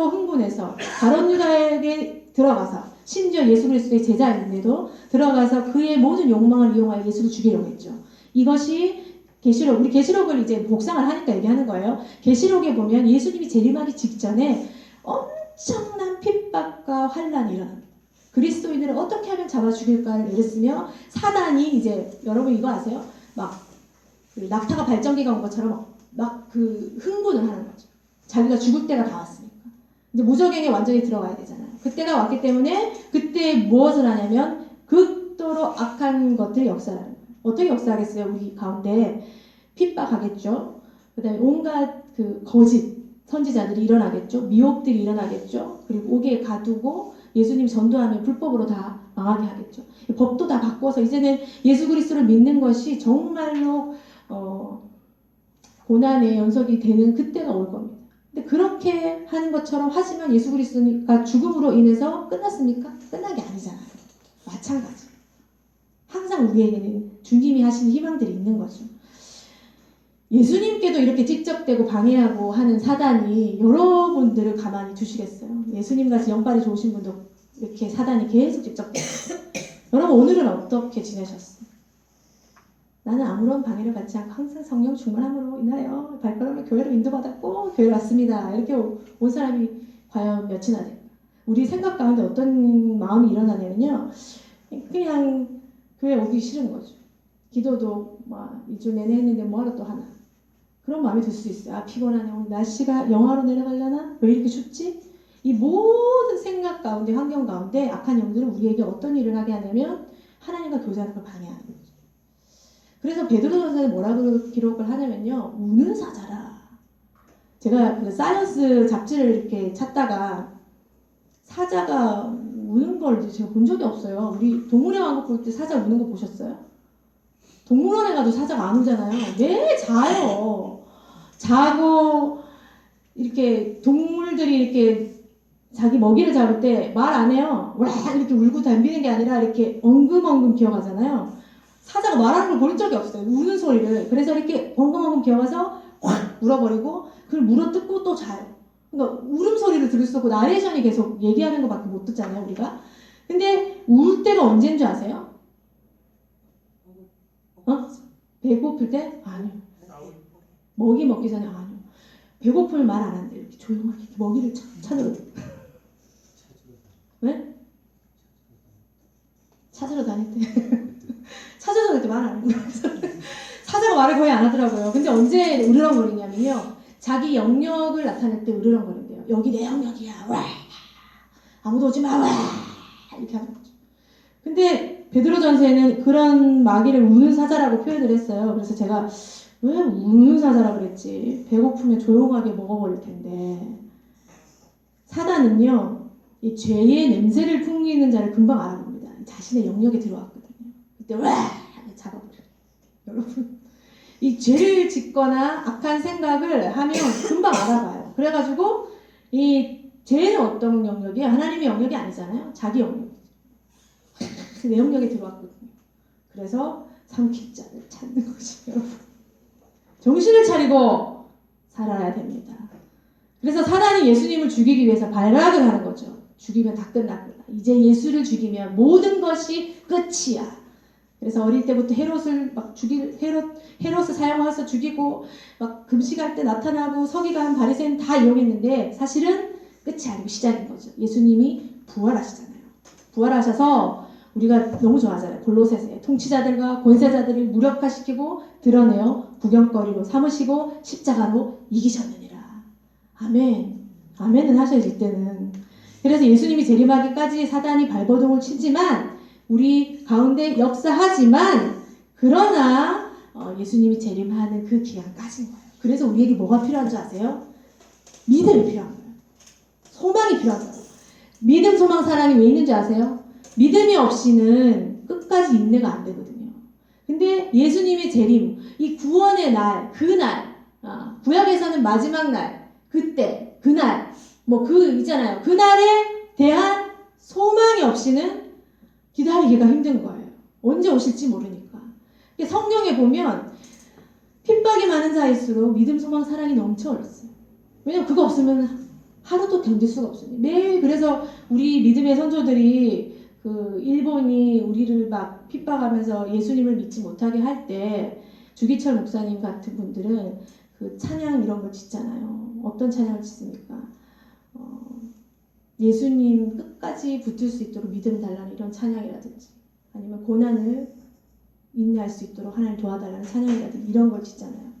흥분해서 가룟 유다에게 들어가서, 심지어 예수 그리스도의 제자인데도 들어가서 그의 모든 욕망을 이용하여 예수를 죽이려고 했죠. 이것이 계시록, 우리 계시록을 이제 묵상을 하니까 얘기하는 거예요. 계시록에 보면 예수님이 재림하기 직전에 엄청난 핍박과 환란이 일어납니다. 그리스도인들을 어떻게 하면 잡아 죽일까를 애쓰며 사단이 이제, 여러분 이거 아세요? 막 낙타가 발전기가 온 것처럼 막 그 흥분을 하는 거죠. 자기가 죽을 때가 다 왔으니까. 이제 무저갱에 완전히 들어가야 되잖아요. 그때가 왔기 때문에 그때 무엇을 하냐면 극도로 악한 것들이 역사하는 거예요. 어떻게 역사하겠어요? 우리 가운데 핍박하겠죠. 그 다음에 온갖 그 거짓 선지자들이 일어나겠죠. 미혹들이 일어나겠죠. 그리고 옥에 가두고 예수님 전도하면 불법으로 다 망하게 하겠죠. 법도 다 바꿔서 이제는 예수 그리스도를 믿는 것이 정말로 고난의 연속이 되는 그때가 올 겁니다. 근데 그렇게 하는 것처럼 하지만 예수 그리스도가 죽음으로 인해서 끝났습니까? 끝난 게 아니잖아요. 마찬가지. 항상 우리에게는 주님이 하시는 희망들이 있는 거죠. 예수님께도 이렇게 직접되고 방해하고 하는 사단이 여러분들을 가만히 두시겠어요? 예수님같이 영빨이 좋으신 분도 이렇게 사단이 계속 직접되고. 여러분 오늘은 어떻게 지내셨어요? 나는 아무런 방해를 받지 않고 항상 성령 충만함으로 인하여 발걸음을 교회로 인도받았고 교회로 왔습니다. 이렇게 온 사람이 과연 몇이나 될까? 우리 생각 가운데 어떤 마음이 일어나냐면요, 그냥 교회 오기 싫은 거죠. 기도도 막 2주 내내 했는데 뭐하러 또 하나. 그런 마음이 들 수 있어요. 아, 피곤하네. 오늘 날씨가 영하로 내려가려나? 왜 이렇게 춥지? 이 모든 생각 가운데, 환경 가운데 악한 영들은 우리에게 어떤 일을 하게 하냐면 하나님과 교제하는 걸 방해하는 거죠. 그래서 베드로전서에 뭐라고 기록을 하냐면요, 우는 사자라. 제가 그 사이언스 잡지를 이렇게 찾다가 사자가 우는 걸 제가 본 적이 없어요. 우리 동물의 왕국 볼 때 사자 우는 거 보셨어요? 동물원에 가도 사자가 안 우잖아요. 매 자요. 자고 이렇게 동물들이 이렇게 자기 먹이를 잡을 때 말 안 해요. 와 이렇게 울고 덤비는 게 아니라 이렇게 엉금엉금 기어가잖아요. 사자가 말하는 걸 본 적이 없어요. 우는 소리를. 그래서 이렇게 엉금엉금 기어가서 확 울어버리고 그걸 물어뜯고 또 자요. 그러니까 울음소리를 들을 수 없고 나레이션이 계속 얘기하는 것밖에 못 듣잖아요, 우리가. 근데 울 때가 언제인 줄 아세요? 배고플 때? 아니요. 먹이 먹기 전에? 아니요. 배고프면 말 안 한대요. 이렇게 조용하게 먹이를 찾으러. 왜? 찾으러 다닐 때. 찾아서 그렇게 말 안 하는 거예요. 사자가 말을 거의 안 하더라고요. 근데 언제 으르렁거리냐면요, 자기 영역을 나타낼 때 으르렁거린대요. 여기 내 영역이야. 와. 아무도 오지 마. 와. 이렇게 하는 거죠. 근데 베드로전서에는 그런 마귀를 우는 사자라고 표현을 했어요. 그래서 제가 왜 우는 사자라고 그랬지? 배고프면 조용하게 먹어버릴 텐데. 사단은요, 이 죄의 냄새를 풍기는 자를 금방 알아봅니다. 자신의 영역에 들어왔거든요. 그때 와! 잡아버려요. 여러분, 이 죄를 짓거나 악한 생각을 하면 금방 알아봐요. 그래가지고 이 죄는 어떤 영역이에요? 하나님의 영역이 아니잖아요. 자기 영역이죠. 내 영역에 들어왔거든요. 그래서 삼킬 자를 찾는 것이 여러분. 정신을 차리고 살아야 됩니다. 그래서 사단이 예수님을 죽이기 위해서 발각을 하는 거죠. 죽이면 다 끝났구나. 이제 예수를 죽이면 모든 것이 끝이야. 그래서 어릴 때부터 헤롯을 막 헤롯을 사용해서 죽이고 막 금식할 때 나타나고 서기관 바리새인 다 이용했는데 사실은 끝이 아니고 시작인 거죠. 예수님이 부활하시잖아요. 부활하셔서 우리가 너무 좋아하잖아요. 골로새서에 통치자들과 권세자들을 무력화시키고 드러내어 구경거리로 삼으시고 십자가로 이기셨느니라. 아멘. 아멘은 하셔야지 이때는. 그래서 예수님이 재림하기까지 사단이 발버둥을 치지만 우리 가운데 역사하지만 그러나 예수님이 재림하는 그 기간까지인 거예요. 그래서 우리에게 뭐가 필요한 줄 아세요? 믿음이 필요한 거예요. 소망이 필요한 거예요. 믿음, 소망, 사랑이 왜 있는지 아세요? 믿음이 없이는 끝까지 인내가 안 되거든요. 근데 예수님의 재림, 이 구원의 날, 그날, 구약에서는 마지막 날, 그때, 그날, 있잖아요. 그날에 대한 소망이 없이는 기다리기가 힘든 거예요. 언제 오실지 모르니까. 성경에 보면 핍박이 많은 자일수록 믿음, 소망, 사랑이 넘쳐 흘렀어요. 왜냐면 그거 없으면 하루도 견딜 수가 없어요. 매일 그래서 우리 믿음의 선조들이 그 일본이 우리를 막 핍박하면서 예수님을 믿지 못하게 할 때 주기철 목사님 같은 분들은 그 찬양 이런 걸 짓잖아요. 어떤 찬양을 짓습니까? 예수님 끝까지 붙을 수 있도록 믿음 달라는 이런 찬양이라든지 아니면 고난을 인내할 수 있도록 하나님 도와달라는 찬양이라든지 이런 걸 짓잖아요.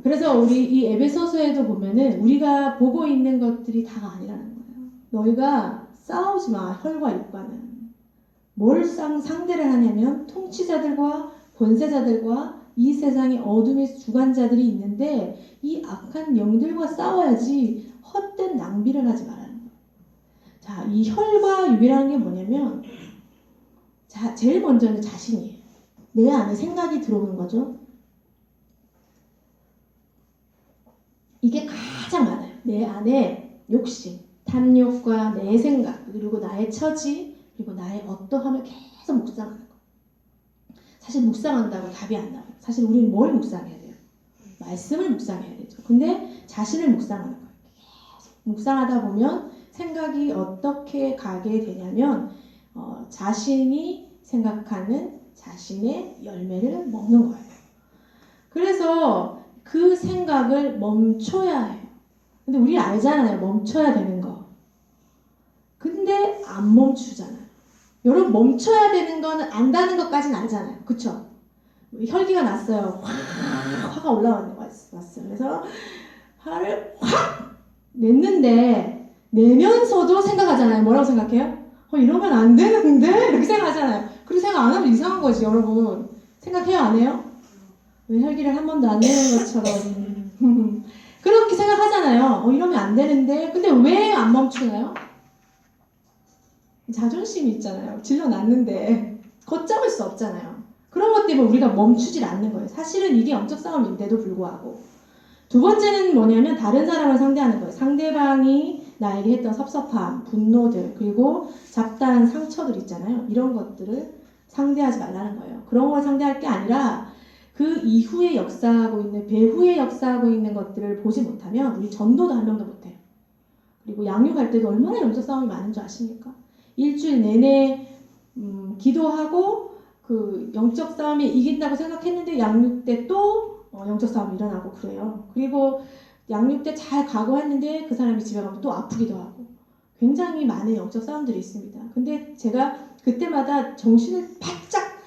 그래서 우리 이 에베소서에도 보면은 우리가 보고 있는 것들이 다가 아니라는 거예요. 너희가 싸우지 마. 혈과 육과는. 뭘 상대를 하냐면 통치자들과 권세자들과 이 세상의 어둠의 주관자들이 있는데 이 악한 영들과 싸워야지 헛된 낭비를 하지 말라는 거예요. 자, 이 혈과 육이라는 게 뭐냐면 제일 먼저는 자신이에요. 내 안에 생각이 들어오는 거죠. 이게 가장 많아요. 내 안에 욕심, 탐욕과 내 생각, 그리고 나의 처지, 그리고 나의 어떠함을 계속 묵상하는 거. 사실 묵상한다고 답이 안 나와요. 사실 우리는 뭘 묵상해야 돼요? 말씀을 묵상해야 되죠. 근데 자신을 묵상하는 거예요. 계속 묵상하다 보면 생각이 어떻게 가게 되냐면 자신이 생각하는 자신의 열매를 먹는 거예요. 그래서 그 생각을 멈춰야 해요. 근데 우리 알잖아요. 멈춰야 되는 거. 근데 안 멈추잖아요. 여러분 멈춰야 되는 거는 안다는 것까지는 알잖아요. 그쵸? 혈기가 났어요. 화가 올라왔어요. 그래서 화를 확 냈는데 내면서도 생각하잖아요. 뭐라고 생각해요? 이러면 안 되는데? 이렇게 생각하잖아요. 그리고 생각 안 하면 이상한 거지 여러분. 생각해요? 안 해요? 왜 혈기를 한 번도 안 내는 것처럼 그렇게 생각하잖아요. 이러면 안 되는데 근데 왜 안 멈추나요? 자존심이 있잖아요. 질러놨는데 걷잡을 수 없잖아요. 그런 것 때문에 우리가 멈추질 않는 거예요. 사실은 이게 영적 싸움인데도 불구하고. 두 번째는 뭐냐면 다른 사람을 상대하는 거예요. 상대방이 나에게 했던 섭섭함, 분노들, 그리고 잡다한 상처들 있잖아요. 이런 것들을 상대하지 말라는 거예요. 그런 걸 상대할 게 아니라 그 이후에 역사하고 있는, 배후에 역사하고 있는 것들을 보지 못하면 우리 전도도 한 명도 못해요. 그리고 양육할 때도 얼마나 영적 싸움이 많은 줄 아십니까? 일주일 내내 기도하고 그 영적 싸움에 이긴다고 생각했는데 양육 때 또 영적 싸움이 일어나고 그래요. 그리고 양육 때 잘 각오했는데 그 사람이 집에 가면 또 아프기도 하고 굉장히 많은 영적 싸움들이 있습니다. 근데 제가 그때마다 정신을 바짝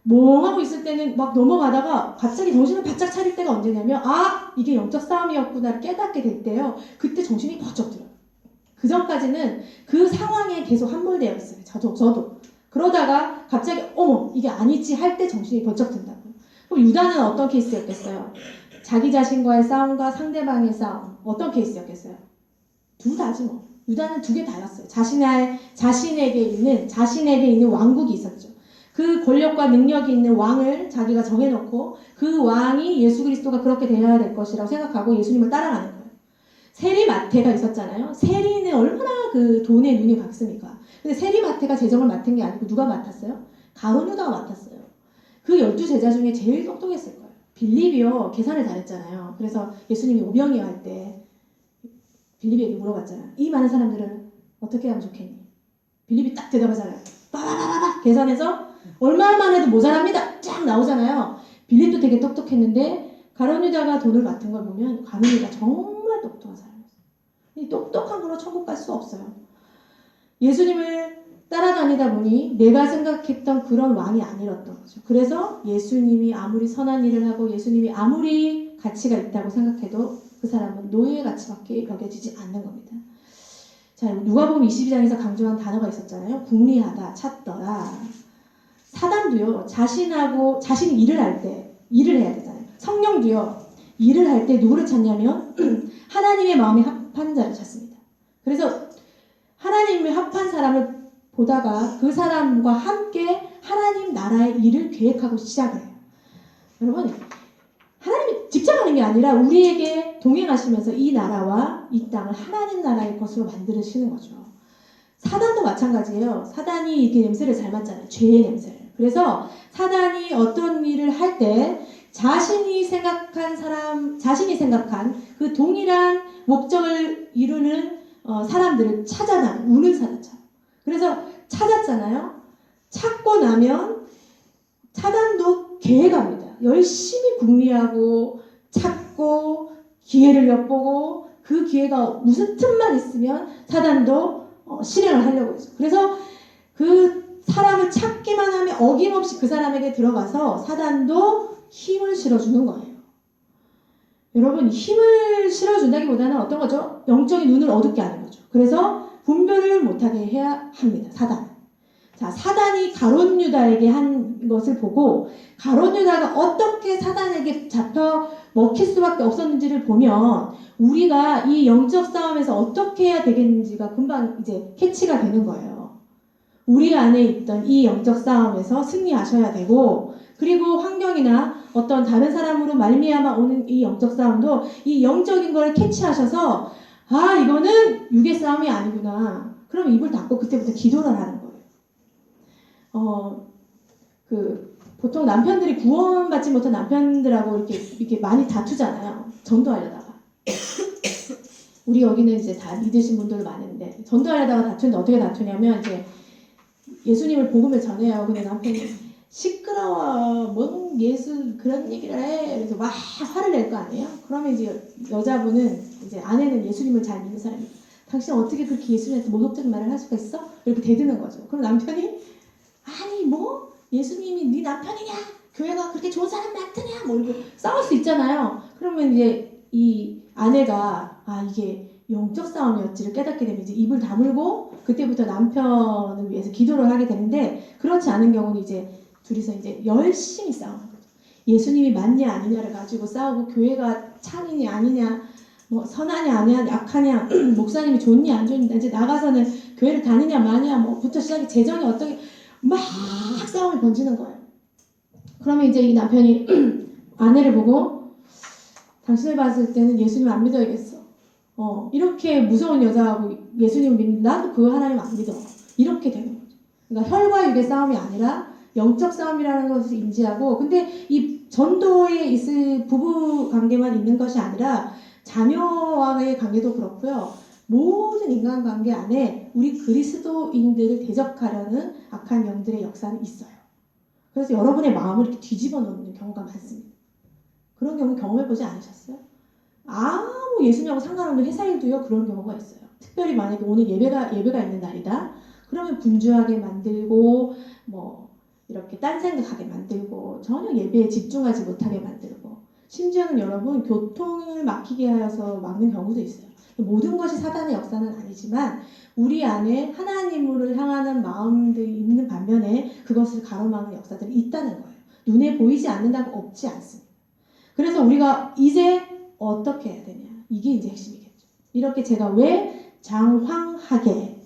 멍하고 있을 때는 막 넘어가다가 갑자기 정신을 바짝 차릴 때가 언제냐면 이게 영적 싸움이었구나 깨닫게 될 때요. 그때 정신이 번쩍 들어요. 그 전까지는 그 상황에 계속 함몰되어 있어요. 저도. 그러다가 갑자기 어머 이게 아니지 할 때 정신이 번쩍 든다고. 그럼 유다는 어떤 케이스였겠어요? 자기 자신과의 싸움과 상대방의 싸움 어떤 케이스였겠어요? 둘 다지 뭐. 유다는 두 개 다였어요. 자신에게 있는 왕국이 있었죠. 그 권력과 능력이 있는 왕을 자기가 정해놓고 그 왕이 예수 그리스도가 그렇게 되어야 될 것이라고 생각하고 예수님을 따라가는 거예요. 세리마태가 있었잖아요. 세리는 얼마나 그 돈에 눈이 밝습니까? 근데 세리마태가 재정을 맡은 게 아니고 누가 맡았어요? 가룟 유다가 맡았어요. 그 12제자 중에 제일 똑똑했을 거예요. 빌립이요. 계산을 잘했잖아요. 그래서 예수님이 오병이어 할 때 빌립에게 물어봤잖아요. 이 많은 사람들은 어떻게 하면 좋겠니? 빌립이 딱 대답하잖아요. 빠바바바바 계산해서 얼마만 해도 모자랍니다. 쫙 나오잖아요. 빌립도 되게 똑똑했는데 가룟 유다가 돈을 맡은 걸 보면 가룟 유다 정말 똑똑한 사람이었어요. 이 똑똑한 걸로 천국 갈 수 없어요. 예수님을 따라다니다 보니 내가 생각했던 그런 왕이 아니었던 거죠. 그래서 예수님이 아무리 선한 일을 하고 예수님이 아무리 가치가 있다고 생각해도 그 사람은 노예의 가치밖에 여겨지지 않는 겁니다. 자, 누가복음 22장에서 강조한 단어가 있었잖아요. 궁리하다, 찾더라. 사단도요. 자신이 일을 할 때 일을 해야 되잖아요. 성령도요. 일을 할 때 누구를 찾냐면 하나님의 마음에 합한 자를 찾습니다. 그래서 하나님의 합한 사람을 보다가 그 사람과 함께 하나님 나라의 일을 계획하고 시작을 해요. 여러분 하나님이 직접 하는 게 아니라 우리에게 동행하시면서 이 나라와 이 땅을 하나님 나라의 것으로 만드시는 거죠. 사단도 마찬가지예요. 사단이 이렇게 냄새를 잘 맡잖아요. 죄의 냄새를. 그래서 사단이 어떤 일을 할 때 자신이 생각한 그 동일한 목적을 이루는 사람들을 찾아다니 우는 사람처럼. 그래서 찾았잖아요. 찾고 나면 사단도 계획합니다. 열심히 궁리하고 찾고 기회를 엿보고 그 기회가 무슨 틈만 있으면 사단도 실행을 하려고 했죠. 그래서 그 사람을 찾기만 하면 어김없이 그 사람에게 들어가서 사단도 힘을 실어주는 거예요. 여러분 힘을 실어준다기보다는 어떤 거죠? 영적인 눈을 어둡게 하는 거죠. 그래서 분별을 못하게 해야 합니다. 자, 사단이 가룟 유다에게 한 것을 보고 가룟 유다가 어떻게 사단에게 잡혀 먹힐 수밖에 없었는지를 보면 우리가 이 영적 싸움에서 어떻게 해야 되겠는지가 금방 이제 캐치가 되는 거예요. 우리 안에 있던 이 영적 싸움에서 승리하셔야 되고 그리고 환경이나 어떤 다른 사람으로 말미암아 오는 이 영적 싸움도 이 영적인 걸 캐치하셔서 이거는 육의 싸움이 아니구나. 그럼 입을 닫고 그때부터 기도를 하는 거예요. 보통 남편들이 구원받지 못한 남편들하고 이렇게 많이 다투잖아요. 전도하려다가. 우리 여기는 이제 다 믿으신 분들 많은데, 전도하려다가 다투는데 어떻게 다투냐면, 이제 예수님을 복음을 전해요. 근데 남편이 시끄러워, 뭔 예수 그런 얘기를 해. 그래서 막 화를 낼 거 아니에요? 그러면 이제 여자분은, 이제 아내는 예수님을 잘 믿는 사람이에요. 당신 어떻게 그렇게 예수님한테 모독적인 말을 할 수가 있어? 이렇게 대드는 거죠. 그럼 남편이 아니 뭐 예수님이 네 남편이냐? 교회가 그렇게 좋은 사람 같으냐? 뭐 이렇게 싸울 수 있잖아요. 그러면 이제 이 아내가 이게 영적 싸움이었지를 깨닫게 되면 이제 입을 다물고 그때부터 남편을 위해서 기도를 하게 되는데 그렇지 않은 경우는 이제 둘이서 이제 열심히 싸우는 거죠. 예수님이 맞냐 아니냐를 가지고 싸우고 교회가 참이냐 아니냐 뭐 선하냐 아니냐 약하냐 목사님이 좋냐 안 좋냐 이제 나가서는 교회를 다니냐 마냐 뭐부터 시작해 재정이 어떻게 막 싸움을 번지는 거예요. 그러면 이제 이 남편이 아내를 보고 당신을 봤을 때는 예수님 안 믿어야겠어. 이렇게 무서운 여자하고 예수님을 믿는데 나도 그 하나님 안 믿어. 이렇게 되는 거죠. 그러니까 혈과 육의 싸움이 아니라 영적 싸움이라는 것을 인지하고 근데 이 전도에 있을 부부 관계만 있는 것이 아니라 자녀와의 관계도 그렇고요. 모든 인간관계 안에 우리 그리스도인들을 대적하려는 악한 영들의 역사는 있어요. 그래서 여러분의 마음을 이렇게 뒤집어 놓는 경우가 많습니다. 그런 경우 경험해보지 않으셨어요? 아무 예수님하고 상관없는 회사 일도요 그런 경우가 있어요. 특별히 만약에 오늘 예배가 있는 날이다. 그러면 분주하게 만들고 뭐 이렇게 딴 생각하게 만들고 전혀 예배에 집중하지 못하게 만들고 심지어는 여러분 교통을 막히게 하여서 막는 경우도 있어요. 모든 것이 사단의 역사는 아니지만 우리 안에 하나님을 향하는 마음들이 있는 반면에 그것을 가로막는 역사들이 있다는 거예요. 눈에 보이지 않는다고 없지 않습니다. 그래서 우리가 이제 어떻게 해야 되냐. 이게 이제 핵심이겠죠. 이렇게 제가 왜 장황하게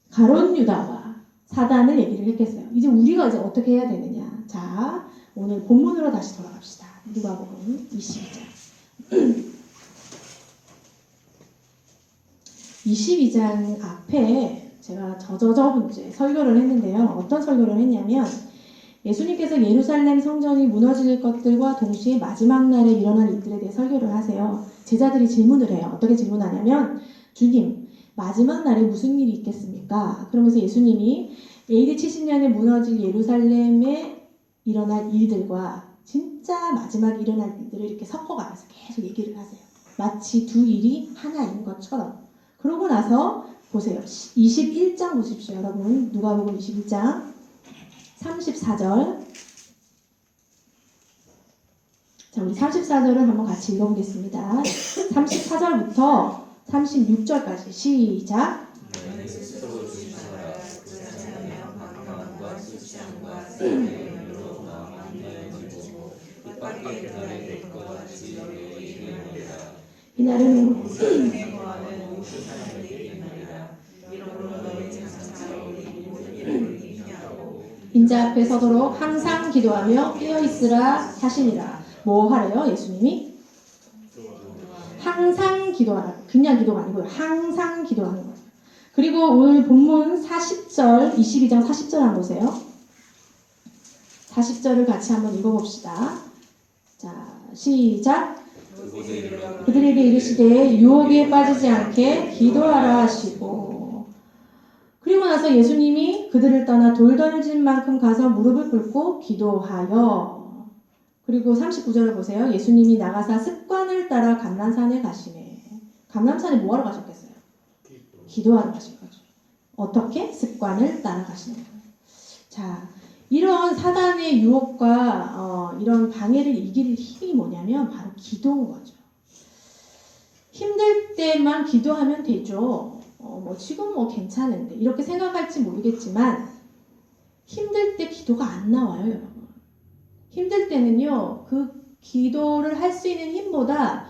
가룟 유다와 사단을 얘기를 했겠어요. 이제 우리가 이제 어떻게 해야 되느냐. 자, 오늘 본문으로 다시 돌아갑시다. 누가복음 22장. 22장 앞에 제가 저번주에 설교를 했는데요. 어떤 설교를 했냐면 예수님께서 예루살렘 성전이 무너질 것들과 동시에 마지막 날에 일어날 일들에 대해 설교를 하세요. 제자들이 질문을 해요. 어떻게 질문하냐면 주님, 마지막 날에 무슨 일이 있겠습니까? 그러면서 예수님이 AD 70년에 무너질 예루살렘에 일어날 일들과 진짜 마지막에 일어날 일들을 이렇게 섞어가면서 계속 얘기를 하세요. 마치 두 일이 하나인 것처럼. 그러고 나서 보세요. 21장 보십시오. 여러분 누가복음 21장 34절. 자, 우리 34절을 한번 같이 읽어보겠습니다. 34절부터 36절까지 시작. 이날은 인자 앞에 서도록 항상 기도하며 깨어있으라 하시니라. 뭐 하래요? 예수님이? 항상 기도하라. 그냥 기도가 아니고요. 항상 기도하는 거예요. 그리고 오늘 본문 40절, 22장 40절 한번 보세요. 40절을 같이 한번 읽어봅시다. 자, 시작. 그들에게 이르시되 유혹에 빠지지 않게 기도하라 하시고, 그리고 나서 예수님이 그들을 떠나 돌 던진 만큼 가서 무릎을 꿇고 기도하여, 그리고 39절을 보세요. 예수님이 나가사 습관을 따라 감람산에 가시네. 감람산에 뭐하러 가셨겠어요? 기도하러 가신 거죠. 어떻게? 습관을 따라 가시는 거예요. 자, 이런 사단의 유혹과 이런 방해를 이길 힘이 뭐냐면 바로 기도인 거죠. 힘들 때만 기도하면 되죠. 지금 괜찮은데 이렇게 생각할지 모르겠지만 힘들 때 기도가 안 나와요, 여러분. 힘들 때는요, 그 기도를 할 수 있는 힘보다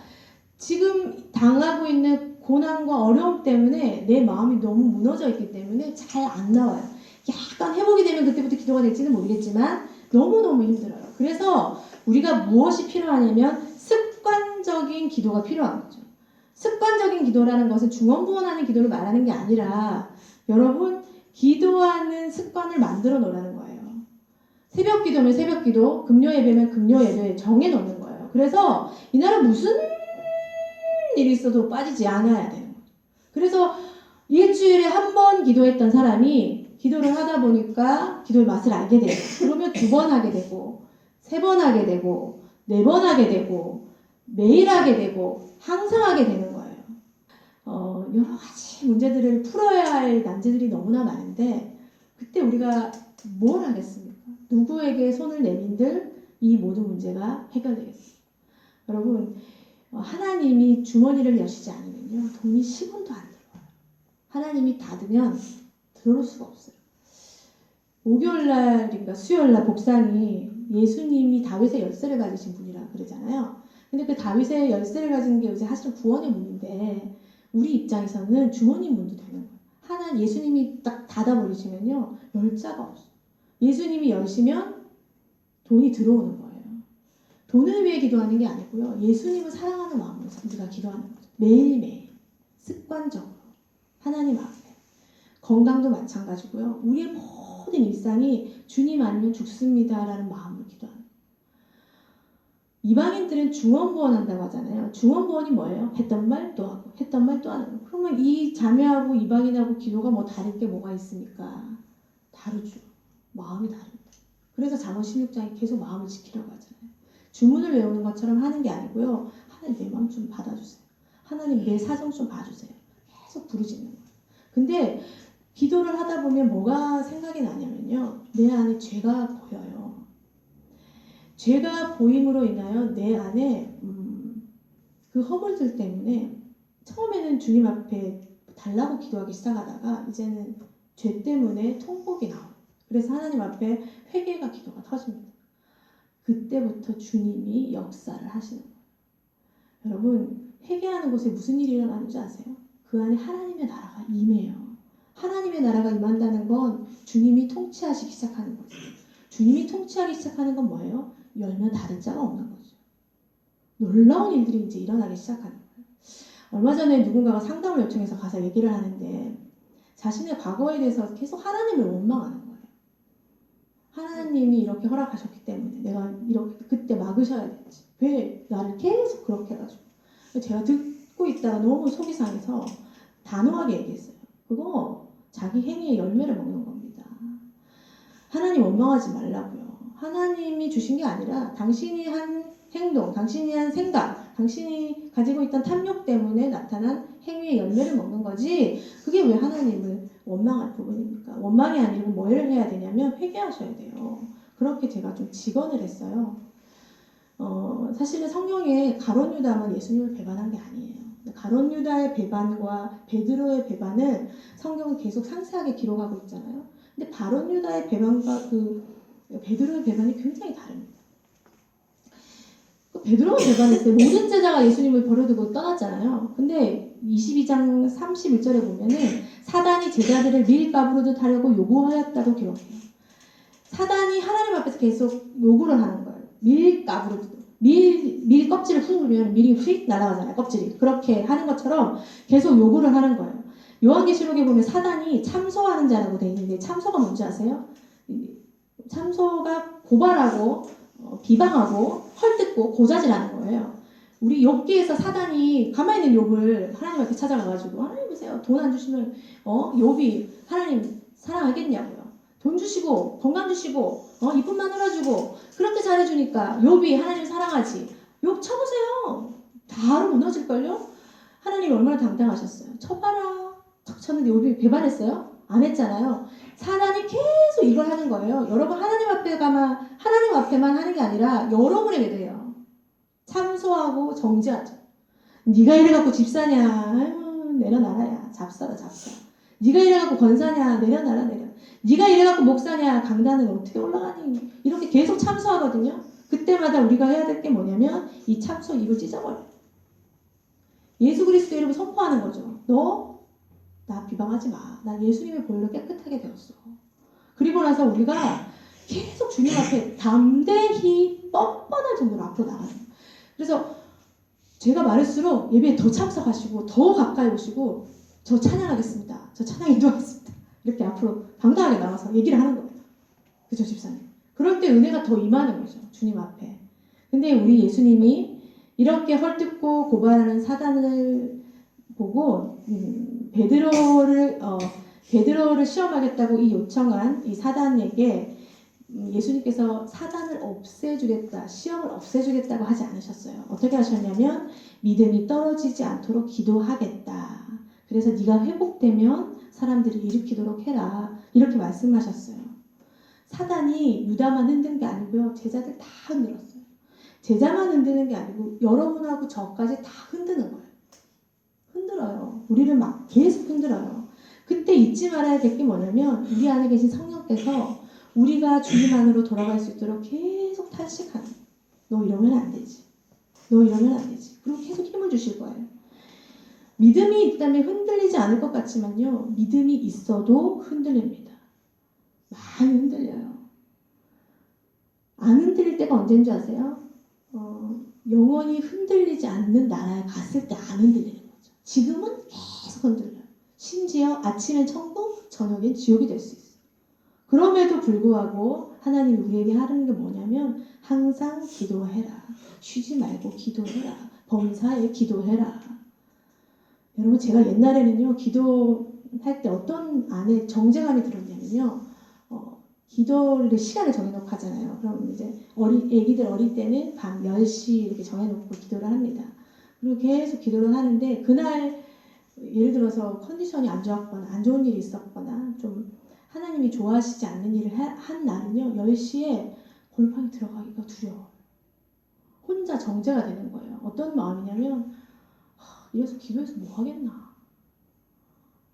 지금 당하고 있는 고난과 어려움 때문에 내 마음이 너무 무너져 있기 때문에 잘 안 나와요. 약간 회복이 되면 그때부터 기도가 될지는 모르겠지만 너무너무 힘들어요. 그래서 우리가 무엇이 필요하냐면 습관적인 기도가 필요한 거죠. 습관적인 기도라는 것은 중언부언하는 기도를 말하는 게 아니라 여러분 기도하는 습관을 만들어 놓으라는 거예요. 새벽 기도면 새벽 기도, 금요 예배면 금요 예배 정해 놓는 거예요. 그래서 이날은 무슨 일이 있어도 빠지지 않아야 되는 거죠. 그래서 일주일에 한 번 기도했던 사람이 기도를 하다 보니까 기도의 맛을 알게 돼요. 그러면 2번 하게 되고 3번 하게 되고 4번 하게 되고 매일 하게 되고 항상 하게 되는 거예요. 여러 가지 문제들을 풀어야 할 난제들이 너무나 많은데 그때 우리가 뭘 하겠습니까? 누구에게 손을 내민들 이 모든 문제가 해결되겠습니다. 여러분, 하나님이 주머니를 여시지 않으면요 돈이 10원도 안 들어와요. 하나님이 닫으면 들어올 수가 없어요. 목요일날인가 수요일날 복상이 예수님이 다윗의 열쇠를 가지신 분이라 그러잖아요. 근데 그 다윗의 열쇠를 가진 게 요새 사실은 구원의 문인데 우리 입장에서는 주머니 문도 되는 거예요. 하나님 예수님이 딱 닫아버리시면요 열 자가 없어요. 예수님이 여시면 돈이 들어오는 거예요. 돈을 위해 기도하는 게 아니고요. 예수님을 사랑하는 마음으로 우리가 기도하는 거죠. 매일매일 습관적으로 하나님 앞에. 건강도 마찬가지고요. 우리의 모든 일상이 주님 아니면 죽습니다라는 마음으로 기도하는 거예요. 이방인들은 중언부언한다고 하잖아요. 중언부언이 뭐예요? 했던 말 또 하고 했던 말 또 하는 거예요. 그러면 이 자매하고 이방인하고 기도가 뭐 다를 게 뭐가 있습니까? 다르죠. 마음이 다릅니다. 그래서 잠언 16장에 계속 마음을 지키라고 하잖아요. 주문을 외우는 것처럼 하는 게 아니고요. 하나님 내 마음 좀 받아주세요. 하나님 내 사정 좀 봐주세요. 계속 부르짖는 거예요. 근데 기도를 하다 보면 뭐가 생각이 나냐면요. 내 안에 죄가 보여요. 죄가 보임으로 인하여 내 안에 그 허물들 때문에 처음에는 주님 앞에 달라고 기도하기 시작하다가 이제는 죄 때문에 통곡이 나와요. 그래서 하나님 앞에 회개가 기도가 터집니다. 그때부터 주님이 역사를 하시는 거예요. 여러분, 회개하는 곳에 무슨 일이 일어나는지 아세요? 그 안에 하나님의 나라가 임해요. 하나님의 나라가 임한다는 건 주님이 통치하시기 시작하는 거죠. 주님이 통치하기 시작하는 건 뭐예요? 열면 닫을 자가 없는 거죠. 놀라운 일들이 이제 일어나기 시작하는 거예요. 얼마 전에 누군가가 상담을 요청해서 가서 얘기를 하는데 자신의 과거에 대해서 계속 하나님을 원망하는 거예요. 하나님이 이렇게 허락하셨기 때문에 내가 이렇게 그때 막으셔야 됐지. 왜 나를 계속 그렇게 해가지고. 제가 듣고 있다가 너무 속이 상해서 단호하게 얘기했어요. 그거 자기 행위의 열매를 먹는 겁니다. 하나님 원망하지 말라고요. 하나님이 주신 게 아니라 당신이 한 행동, 당신이 한 생각, 당신이 가지고 있던 탐욕 때문에 나타난 행위의 열매를 먹는 거지. 그게 왜 하나님을 원망할 부분입니까? 원망이 아니고 뭐를 해야 되냐면 회개하셔야 돼요. 그렇게 제가 좀 직언을 했어요. 사실은 성경에 가룟 유다만 예수님을 배반한 게 아니에요. 가룟 유다의 배반과 베드로의 배반을 성경은 계속 상세하게 기록하고 있잖아요. 근데 가룟 유다의 배반과 그 베드로의 배반이 굉장히 다릅니다. 베드로가 배반했어요. 모든 제자가 예수님을 버려두고 떠났잖아요. 근데 22장 31절에 보면은 사단이 제자들을 밀가부르듯 하려고 요구하였다고 기록해요. 사단이 하나님 앞에서 계속 요구를 하는 거예요. 밀가부르듯. 밀 껍질을 훑으면 밀이 휙 날아가잖아요. 껍질이. 그렇게 하는 것처럼 계속 요구를 하는 거예요. 요한계시록에 보면 사단이 참소하는 자라고 되어 있는데 참소가 뭔지 아세요? 참소가 고발하고 비방하고 헐뜯고 고자질하는 거예요. 우리 욥기에서 사단이 가만히 있는 욥을 하나님 앞에 찾아가가지고 하나님 보세요. 돈 안 주시면 욥이 하나님 사랑하겠냐고요. 돈 주시고 건강 주시고 이쁜 마누라 주고 그렇게 잘해주니까 욥이 하나님 사랑하지. 욥 쳐보세요. 바로 무너질걸요? 하나님이 얼마나 당당하셨어요. 쳐봐라. 척 쳤는데 욥이 배반했어요? 안 했잖아요. 사단이 계속 이걸 하는 거예요. 여러분 하나님 앞에만 하는 게 아니라 여러분에게도 해요. 참소하고 정죄하죠. 네가 이래갖고 집사냐? 아유, 내려놔라야. 잡사다 잡사. 네가 이래갖고 권사냐? 내려놔라 내려. 네가 이래갖고 목사냐? 강단은 어떻게 올라가니? 이렇게 계속 참소하거든요. 그때마다 우리가 해야 될 게 뭐냐면 이 참소 입을 찢어버려. 예수 그리스도 이름을 선포하는 거죠. 너 나 비방하지 마. 나 예수님의 보혈로 깨끗하게 되었어. 그리고 나서 우리가 계속 주님 앞에 담대히 뻔뻔할 정도로 앞으로 나가요. 그래서 제가 말할수록 예배에 더 참석하시고 더 가까이 오시고 저 찬양하겠습니다. 저 찬양 인도하겠습니다. 이렇게 앞으로 당당하게 나와서 얘기를 하는 거예요. 그죠, 집사님? 그럴 때 은혜가 더 임하는 거죠. 주님 앞에. 근데 우리 예수님이 이렇게 헐뜯고 고발하는 사단을 보고 베드로를 시험하겠다고 이 요청한 이 사단에게 예수님께서 사단을 없애주겠다, 시험을 없애주겠다고 하지 않으셨어요. 어떻게 하셨냐면 믿음이 떨어지지 않도록 기도하겠다. 그래서 네가 회복되면 사람들이 일으키도록 해라. 이렇게 말씀하셨어요. 사단이 유다만 흔든 게 아니고요. 제자들 다 흔들었어요. 제자만 흔드는 게 아니고 여러분하고 저까지 다 흔드는 거예요. 흔들어요. 우리를 막 계속 흔들어요. 그때 잊지 말아야 될 게 뭐냐면 우리 안에 계신 성령께서 우리가 주님 안으로 돌아갈 수 있도록 계속 탄식하는 거예요. 너 이러면 안 되지. 너 이러면 안 되지. 그리고 계속 힘을 주실 거예요. 믿음이 있다면 흔들리지 않을 것 같지만요. 믿음이 있어도 흔들립니다. 많이 흔들려요. 안 흔들릴 때가 언제인지 아세요? 영원히 흔들리지 않는 나라에 갔을 때 안 흔들리는 거죠. 지금은 계속 흔들려요. 심지어 아침엔 천국, 저녁엔 지옥이 될 수 있어요. 그럼에도 불구하고 하나님이 우리에게 하는 게 뭐냐면 항상 기도해라. 쉬지 말고 기도해라. 범사에 기도해라. 여러분 제가 옛날에는요. 기도할 때 어떤 안에 정죄감이 들었냐면요. 기도를 시간을 정해놓고 하잖아요. 그럼 이제 애기들 어릴 때는 밤 10시 이렇게 정해놓고 기도를 합니다. 그리고 계속 기도를 하는데 그날 예를 들어서 컨디션이 안 좋았거나 안 좋은 일이 있었거나 좀 하나님이 좋아하시지 않는 일을 한 날은요 10시에 골방에 들어가기가 두려워요. 혼자 정죄가 되는 거예요. 어떤 마음이냐면 이래서 기도해서 뭐 하겠나,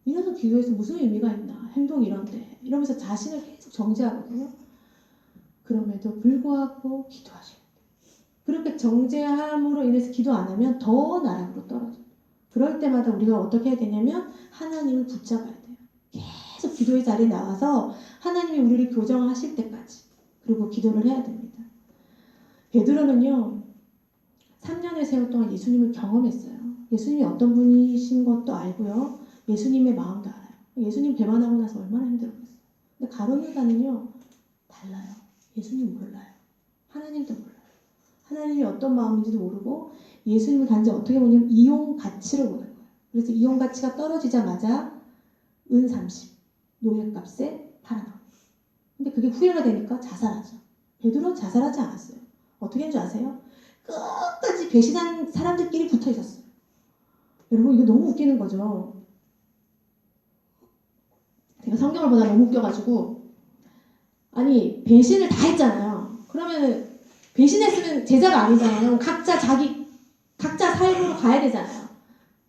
이래서 기도해서 무슨 의미가 있나, 행동 이런데 이러면서 자신을 계속 정죄하거든요. 그럼에도 불구하고 기도하셔요. 그렇게 정죄함으로 인해서 기도 안 하면 더 나락으로 떨어져요. 그럴 때마다 우리가 어떻게 해야 되냐면 하나님을 붙잡아야 돼요. 계속 기도의 자리에 나와서 하나님이 우리를 교정하실 때까지, 그리고 기도를 해야 됩니다. 베드로는요 3년의 세월 동안 예수님을 경험했어요. 예수님이 어떤 분이신 것도 알고요, 예수님의 마음도 알아요. 예수님 배반하고 나서 얼마나 힘들었겠어요. 근데 가룟 유다는요 달라요. 예수님 몰라요. 하나님도 몰라요. 하나님이 어떤 마음인지도 모르고 예수님을 단지 어떻게 보냐면 이용 가치로 보는 거예요. 그래서 이용 가치가 떨어지자마자 은 30 노예값에 팔아나옵니다. 근데 그게 후회가 되니까 자살하죠. 베드로 자살하지 않았어요. 어떻게 한 줄 아세요? 끝까지 배신한 사람들끼리 붙어 있었어요. 여러분 이거 너무 웃기는 거죠. 제가 성경을 보다 너무 웃겨가지고, 아니 배신을 다 했잖아요. 그러면 배신했으면 제자가 아니잖아요. 각자 삶으로 가야 되잖아요.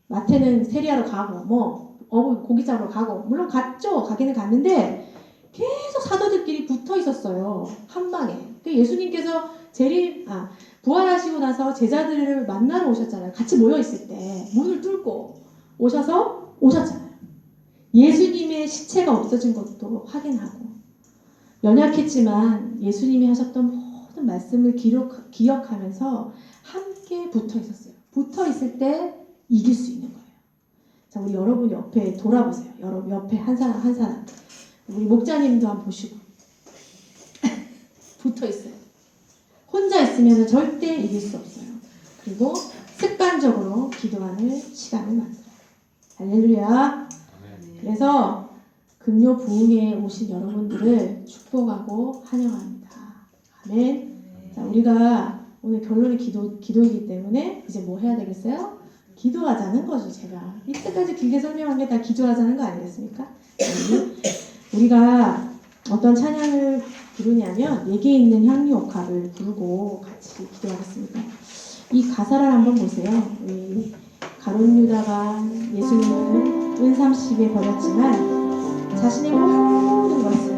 마태는 세리하러 가고 고기 잡으러 가고, 물론 갔죠. 가기는 갔는데 계속 사도들끼리 붙어 있었어요. 한 방에. 예수님께서 부활하시고 나서 제자들을 만나러 오셨잖아요. 같이 모여 있을 때 문을 뚫고 오셨잖아요. 예수님의 시체가 없어진 것도 확인하고, 연약했지만 예수님이 하셨던 모든 말씀을 기억하면서 함께 붙어 있었어요. 붙어 있을 때 이길 수 있는 거예요. 자, 우리 여러분 옆에 돌아보세요. 여러분 옆에 한 사람. 우리 목자님도 한번 보시고. 붙어 있어요. 혼자 있으면 절대 이길 수 없어요. 그리고 습관적으로 기도하는 시간을 만들어요. 할렐루야. 그래서 금요 부흥에 오신 여러분들을 축복하고 환영합니다. 아멘. 자, 우리가 오늘 결론이 기도이기 때문에 이제 뭐 해야 되겠어요? 기도하자는 거죠. 제가 이때까지 길게 설명한 게 다 기도하자는 거 아니겠습니까? 우리가 어떤 찬양을 부르냐면 내게 있는 향유옥합을 부르고 같이 기도하겠습니다. 이 가사를 한번 보세요. 우리 가룟 유다가 예수님을 은 30에 버렸지만 자신의 모든 것을